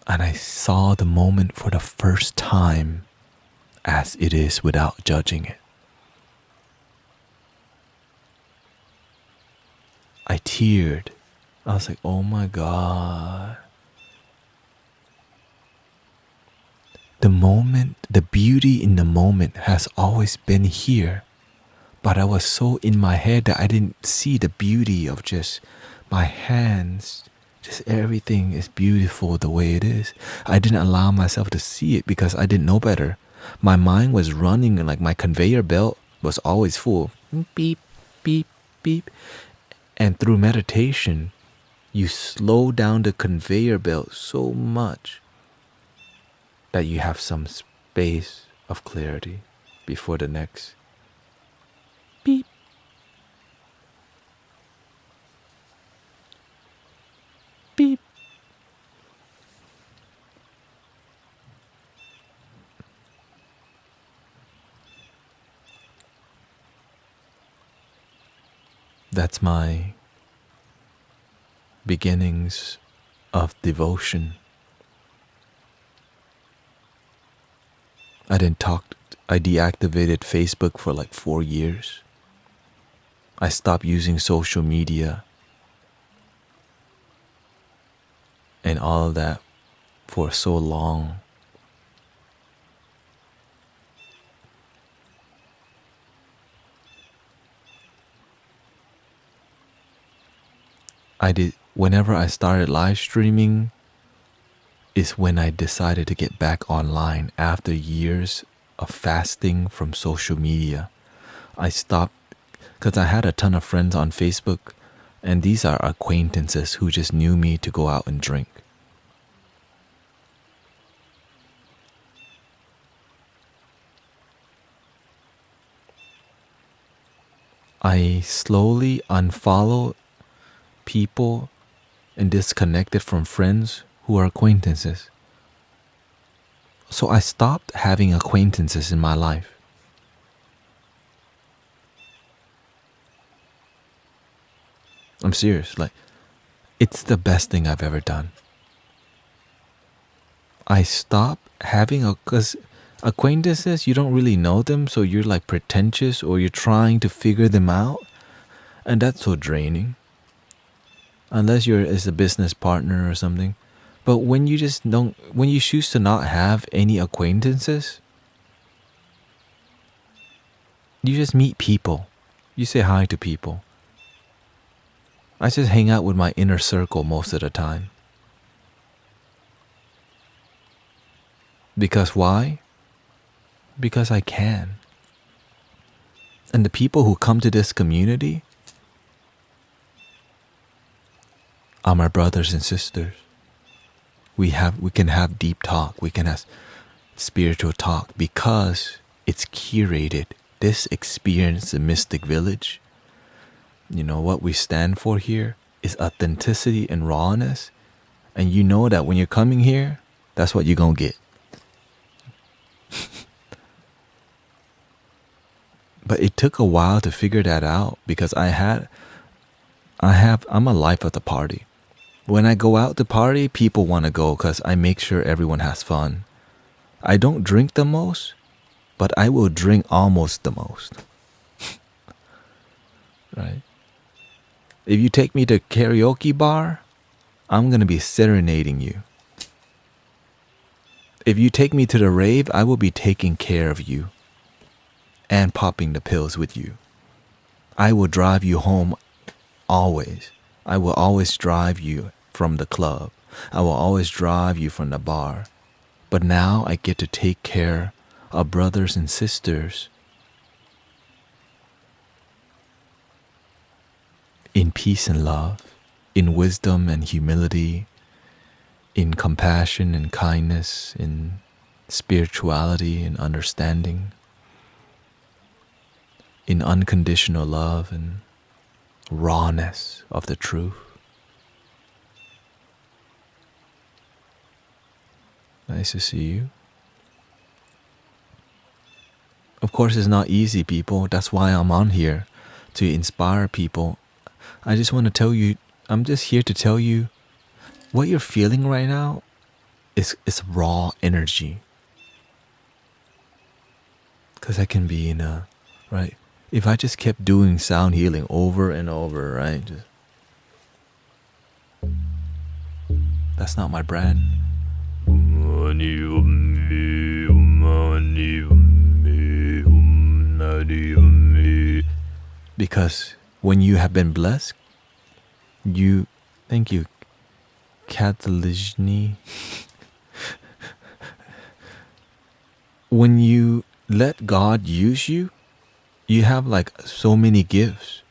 and I saw the moment for the first time as it is without judging it. I teared. I was like, oh my God. The moment, the beauty in the moment has always been here. But I was so in my head that I didn't see the beauty of just my hands. Just everything is beautiful the way it is. I didn't allow myself to see it because I didn't know better. My mind was running and like my conveyor belt was always full. Beep, beep, beep. And through meditation, you slow down the conveyor belt so much that you have some space of clarity before the next beep. Beep. That's my beginnings of devotion. I didn't talk. I deactivated Facebook for like 4 years. I stopped using social media and all of that for so long. Whenever I started live streaming is when I decided to get back online after years of fasting from social media. I stopped because I had a ton of friends on Facebook, and these are acquaintances who just knew me to go out and drink. I slowly unfollowed people and disconnected from friends who are acquaintances. So I stopped having acquaintances in my life. I'm serious. Like, it's the best thing I've ever done. I stopped having because acquaintances, you don't really know them, so you're like pretentious or you're trying to figure them out, and that's so draining. Unless you're as a business partner or something. But when you choose to not have any acquaintances, you just meet people. You say hi to people. I just hang out with my inner circle most of the time. Because why? Because I can. And the people who come to this community are my brothers and sisters. We can have deep talk. We can have spiritual talk because it's curated. This experience, the Mystic Village, you know, what we stand for here is authenticity and rawness. And you know that when you're coming here, that's what you're going to get. But it took a while to figure that out because I'm a life of the party. When I go out to party, people want to go because I make sure everyone has fun. I don't drink the most, but I will drink almost the most. Right? If you take me to karaoke bar, I'm going to be serenading you. If you take me to the rave, I will be taking care of you and popping the pills with you. I will drive you home always. I will always drive you from the club. I will always drive you from the bar. But now I get to take care of brothers and sisters in peace and love, in wisdom and humility, in compassion and kindness, in spirituality and understanding, in unconditional love and rawness of the truth. Nice to see you. Of course, it's not easy, people. That's why I'm on here, to inspire people. I just want to tell you, I'm just here to tell you what you're feeling right now is raw energy. Because I can be right? If I just kept doing sound healing over and over, right? That's not my brand. Because when you have been blessed, thank you, Catalyzny. When you let God use you, you have like so many gifts.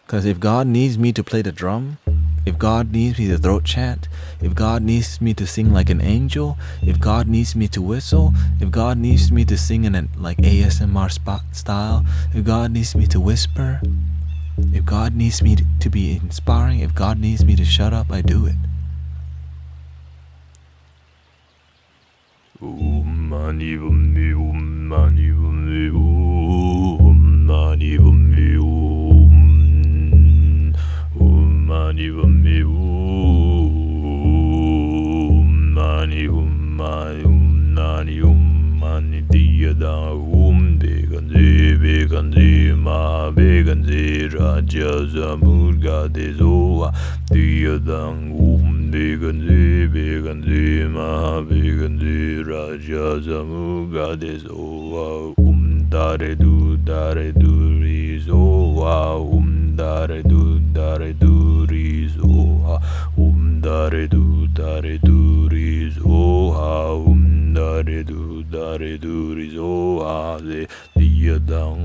Because if God needs me to play the drum, if God needs me to throat chant, if God needs me to sing like an angel, if God needs me to whistle, if God needs me to sing in a like ASMR style, if God needs me to whisper, if God needs me to be inspiring, if God needs me to shut up, I do it. Beganzi ma beganzi raja samurga desoa Diyadang beganzi beganzi ma beganzi raja samurga desoa dare du risoa dare du risoa dare du risoa dare du risoa le diyadang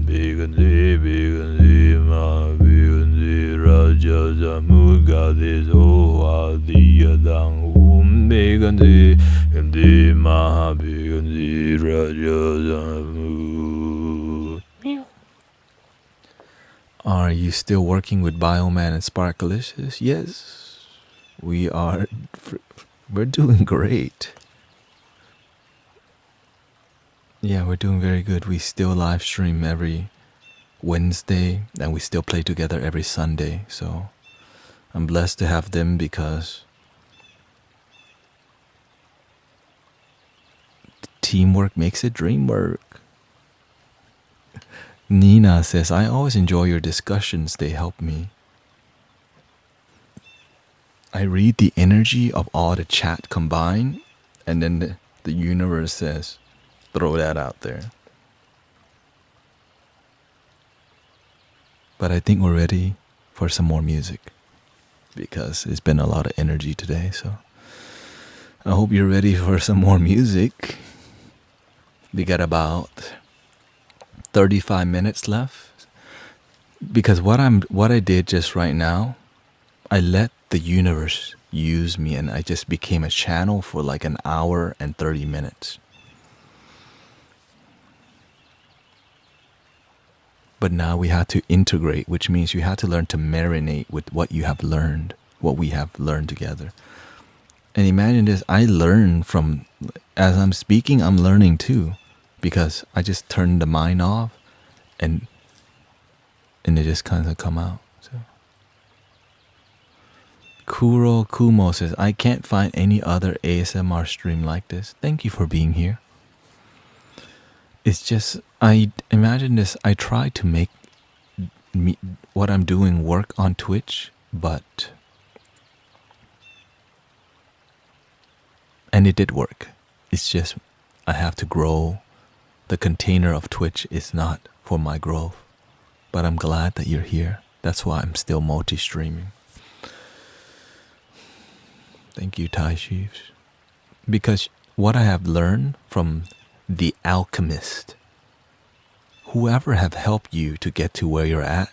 beganzi ma beganzi raja samuga desoa diyadang beganzi ma beganzi raja samuga. Are you still working with Bioman and Sparkalicious? Yes, we are. We're doing great. Yeah, we're doing very good. We still live stream every Wednesday and we still play together every Sunday. So I'm blessed to have them because teamwork makes the dream work. Nina says, I always enjoy your discussions. They help me. I read the energy of all the chat combined, and then the universe says, throw that out there. But I think we're ready for some more music because it's been a lot of energy today. So I hope you're ready for some more music. We got about 35 minutes left because what I did just right now, I let the universe use me and I just became a channel for like an hour and 30 minutes. But now we have to integrate, which means you have to learn to marinate with what you have learned, what we have learned together. And imagine this, I learn from, as I'm speaking, I'm learning too, because I just turn the mind off and it just kind of come out. So. Kuro Kumo says, I can't find any other ASMR stream like this. Thank you for being here. It's just, I imagine this, I try to make what I'm doing work on Twitch, and it did work. It's just, I have to grow. The container of Twitch is not for my growth, but I'm glad that you're here. That's why I'm still multi-streaming. Thank you, Tai Chiefs. Because what I have learned from the alchemist, whoever have helped you to get to where you're at,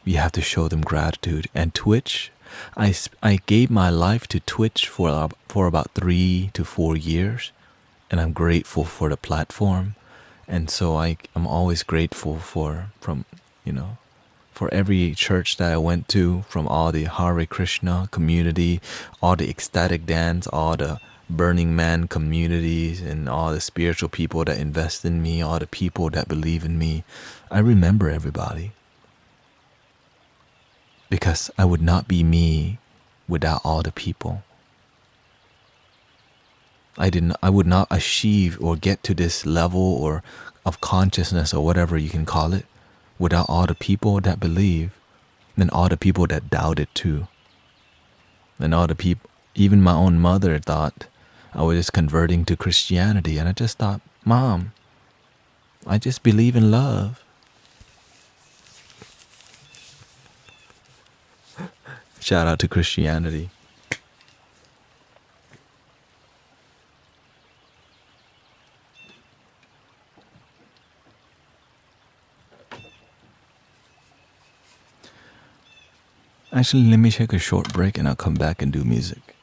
you have to show them gratitude. And Twitch, I gave my life to Twitch for about 3 to 4 years, and I'm grateful for the platform. And so I'm always grateful for every church that I went to, from all the Hare Krishna community, all the ecstatic dance, all the Burning Man communities, and all the spiritual people that invest in me, all the people that believe in me. I remember everybody. Because I would not be me without all the people. I would not achieve or get to this level or of consciousness or whatever you can call it without all the people that believe, and all the people that doubted too. And all the people, even my own mother thought I was just converting to Christianity, and I just thought, Mom, I just believe in love. Shout out to Christianity. Actually, let me take a short break and I'll come back and do music.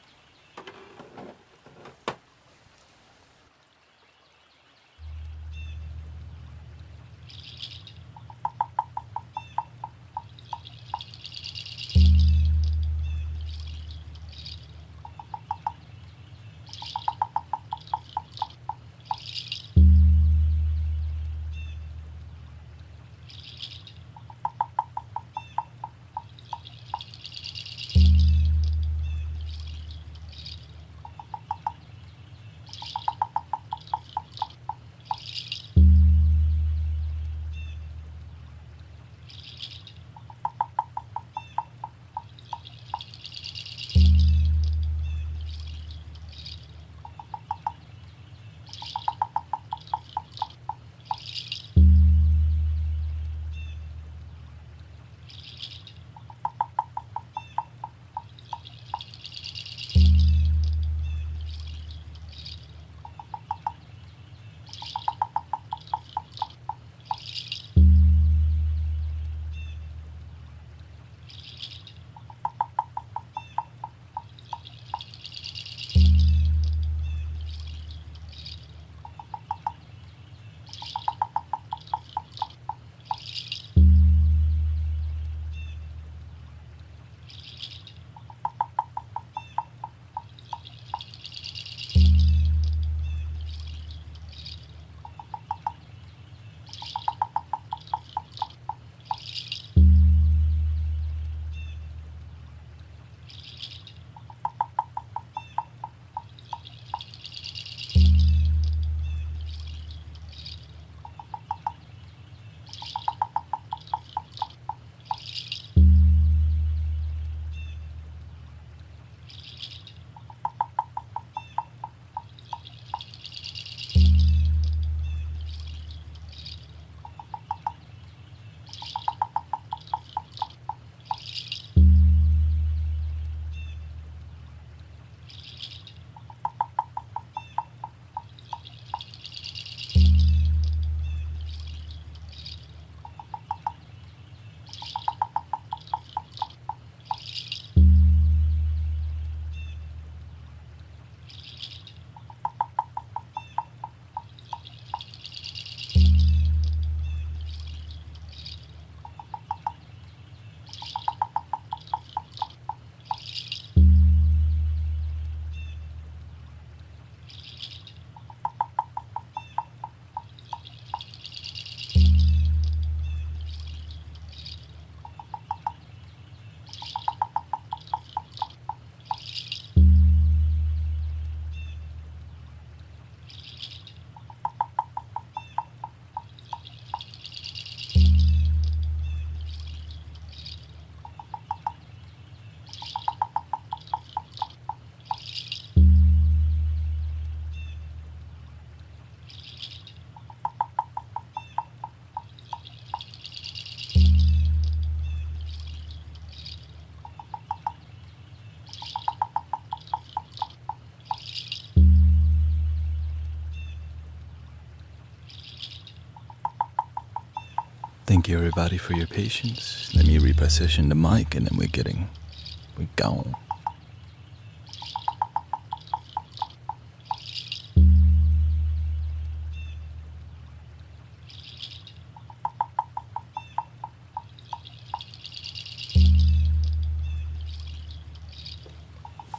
Thank you everybody for your patience. Let me reposition the mic and then we're gone.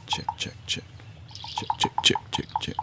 Check, check, check. Check, check, check, check, check.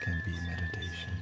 can be meditation.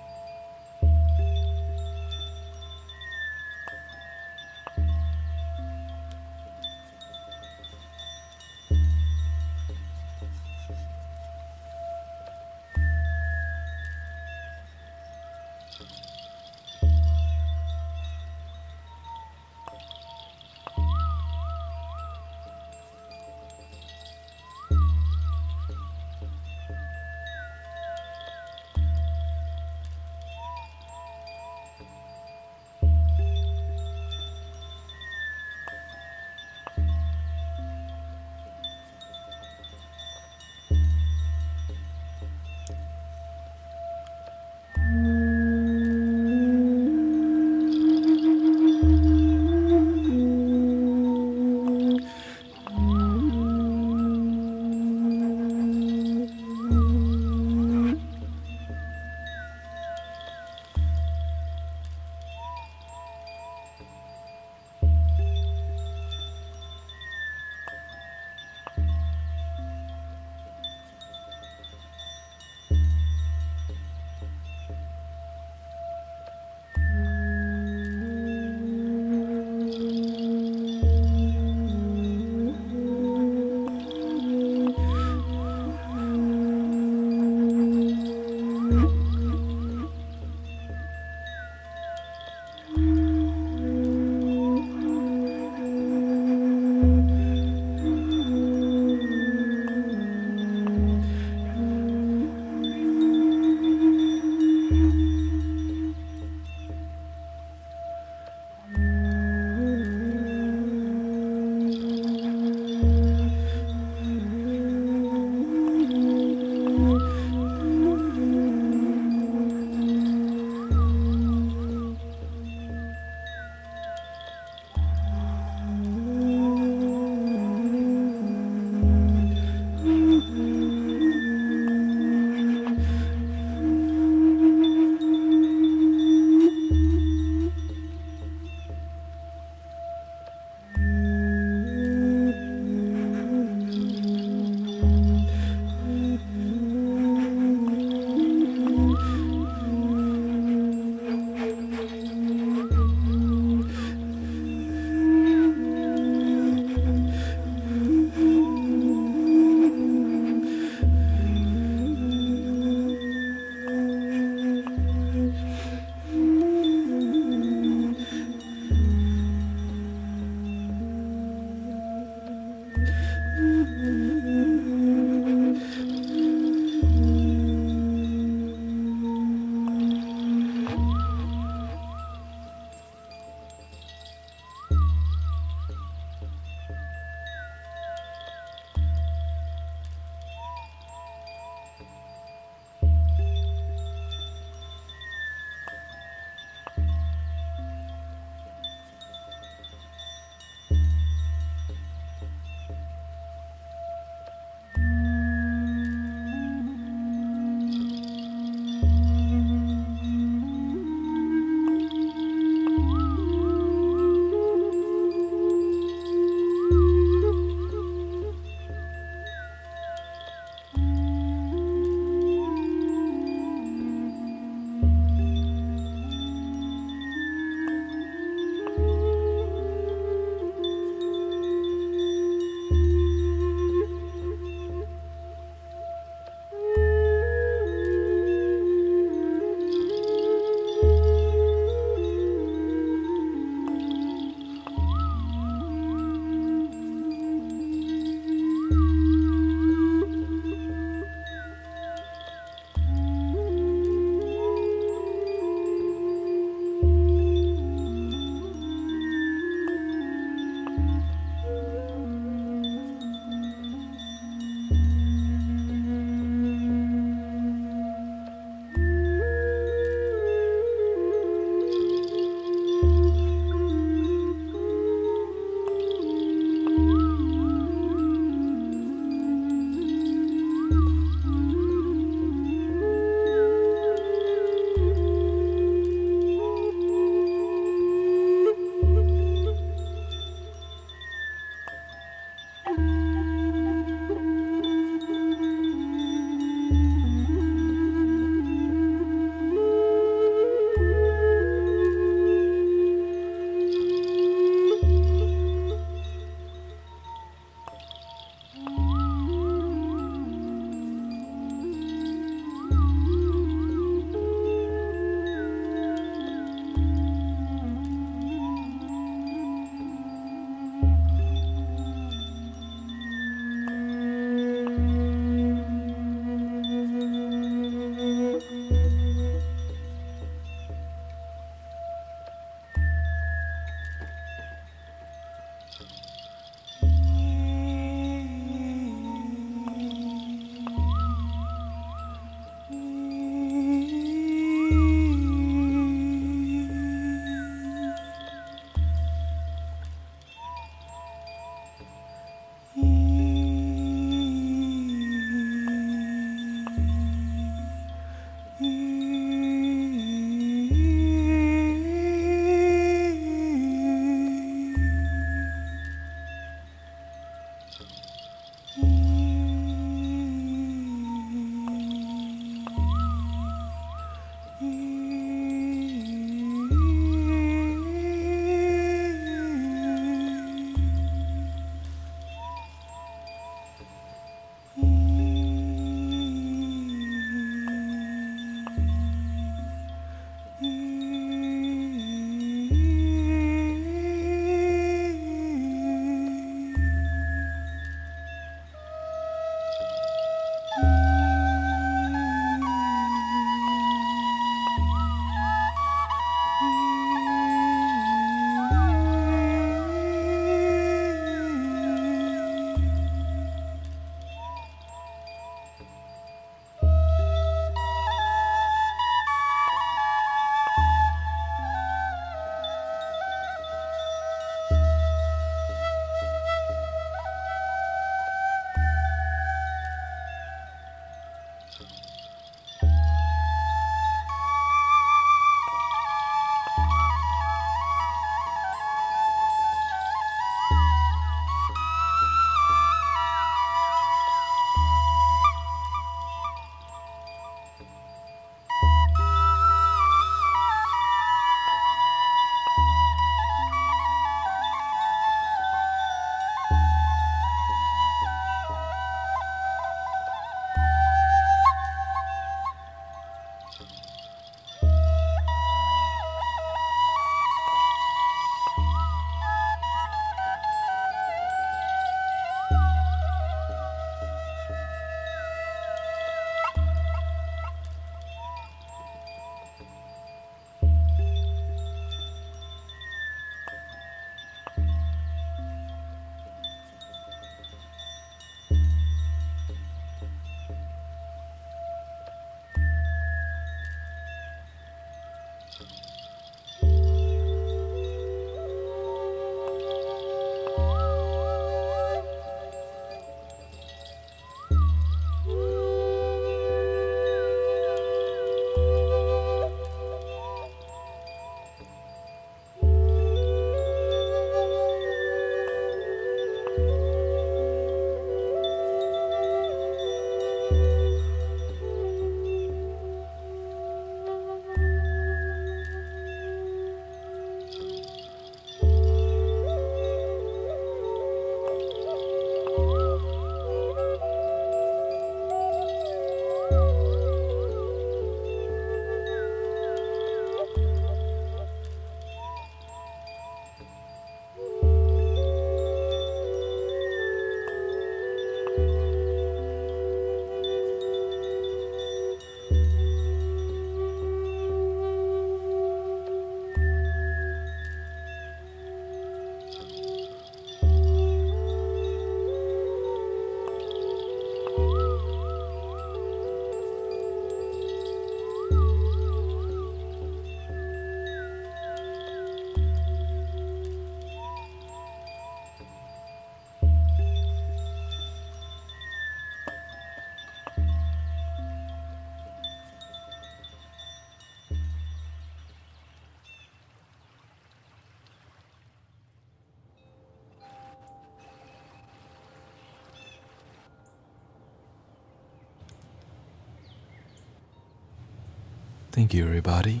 Thank you, everybody.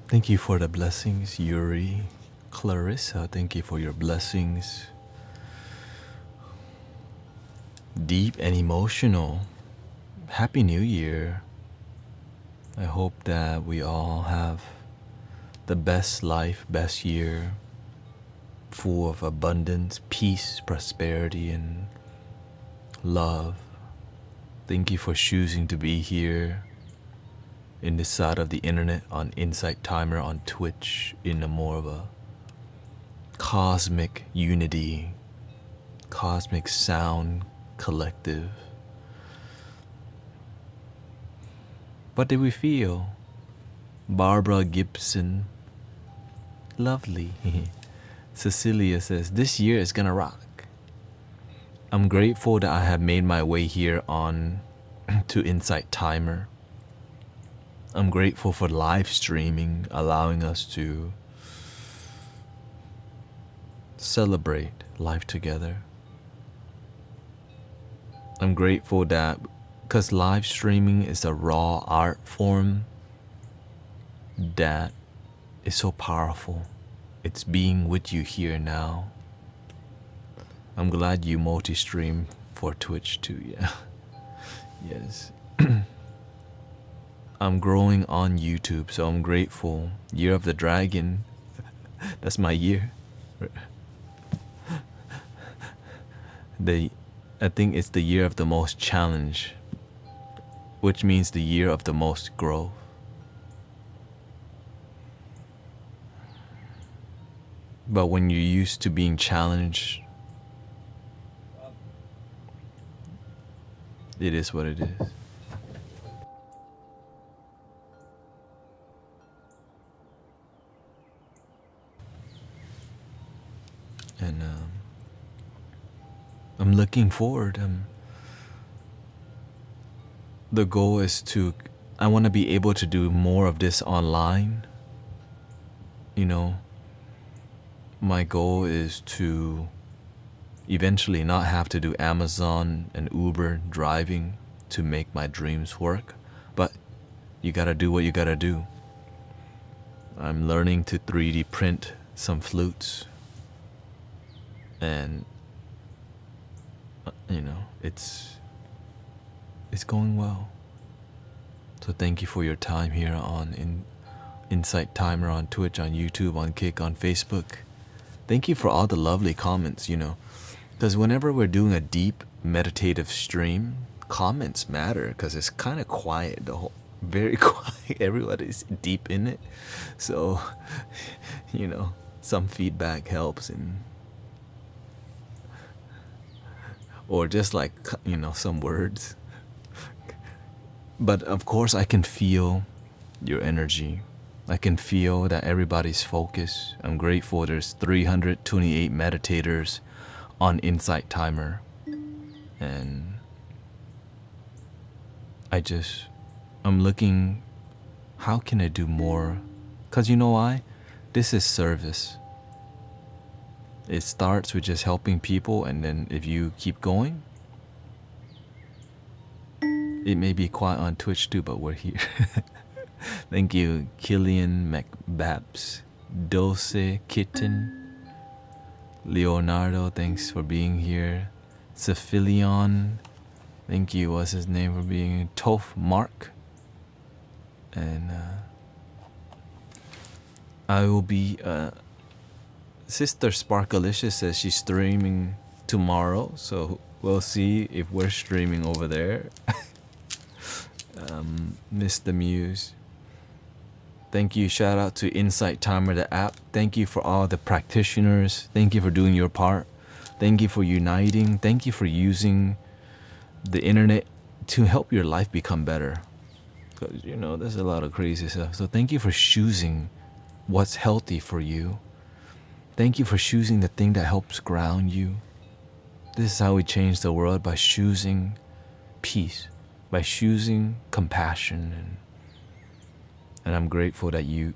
Thank you for the blessings, Yuri. Clarissa, thank you for your blessings. Deep and emotional. Happy New Year. I hope that we all have the best life, best year, full of abundance, peace, prosperity, and love. Thank you for choosing to be here in this side of the internet, on Insight Timer, on Twitch, in a more of a cosmic unity, cosmic sound collective. What did we feel? Barbara Gibson. Lovely. Cecilia says, this year is gonna rock. I'm grateful that I have made my way here on to Insight Timer. I'm grateful for live streaming, allowing us to celebrate life together. I'm grateful that because live streaming is a raw art form that is so powerful. It's being with you here now. I'm glad you multi-stream for Twitch too, yeah. Yes. I'm growing on YouTube, so I'm grateful. Year of the Dragon. That's my year. I think it's the year of the most challenge, which means the year of the most growth. But when you're used to being challenged, it is what it is. And I'm looking forward. The goal is I want to be able to do more of this online. You know, my goal is to eventually not have to do Amazon and Uber driving to make my dreams work. But you gotta do what you gotta do. I'm learning to 3D print some flutes. And you know, it's going well. So thank you for your time here on Insight Timer, on Twitch, on YouTube, on Kick, on Facebook. Thank you for all the lovely comments, you know, because whenever we're doing a deep meditative stream, comments matter because it's kind of quiet, very quiet. Everybody's deep in it. So, you know, some feedback helps, or just like, you know, some words. But of course I can feel your energy. I can feel that everybody's focused. I'm grateful there's 328 meditators on Insight Timer. And I'm looking, how can I do more? Because you know why? This is service. It starts with just helping people, and then if you keep going, it may be quiet on Twitch too, but we're here. Thank you, Killian McBabs, Dulce Kitten, Leonardo, thanks for being here. Cephilion, thank you, what's his name, for being here. Toph Mark. And I will be, Sister Sparkalicious says she's streaming tomorrow, so we'll see if we're streaming over there. Mr. Muse, thank you. Shout out to Insight Timer, the app. Thank you for all the practitioners. Thank you for doing your part. Thank you for uniting. Thank you for using the internet to help your life become better. Because, you know, there's a lot of crazy stuff. So thank you for choosing what's healthy for you. Thank you for choosing the thing that helps ground you. This is how we change the world, by choosing peace, by choosing compassion. And I'm grateful that you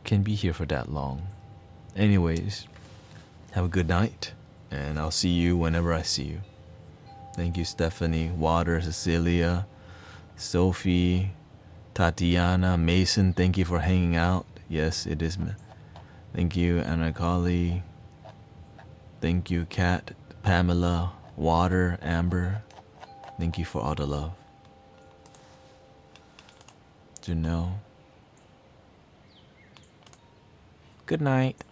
can be here for that long. Anyways, have a good night, and I'll see you whenever I see you. Thank you, Stephanie, Water, Cecilia, Sophie, Tatiana, Mason, thank you for hanging out. Yes, it is. Thank you, Anakali. Thank you, Kat, Pamela, Water, Amber. Thank you for all the love. Janelle. Good night.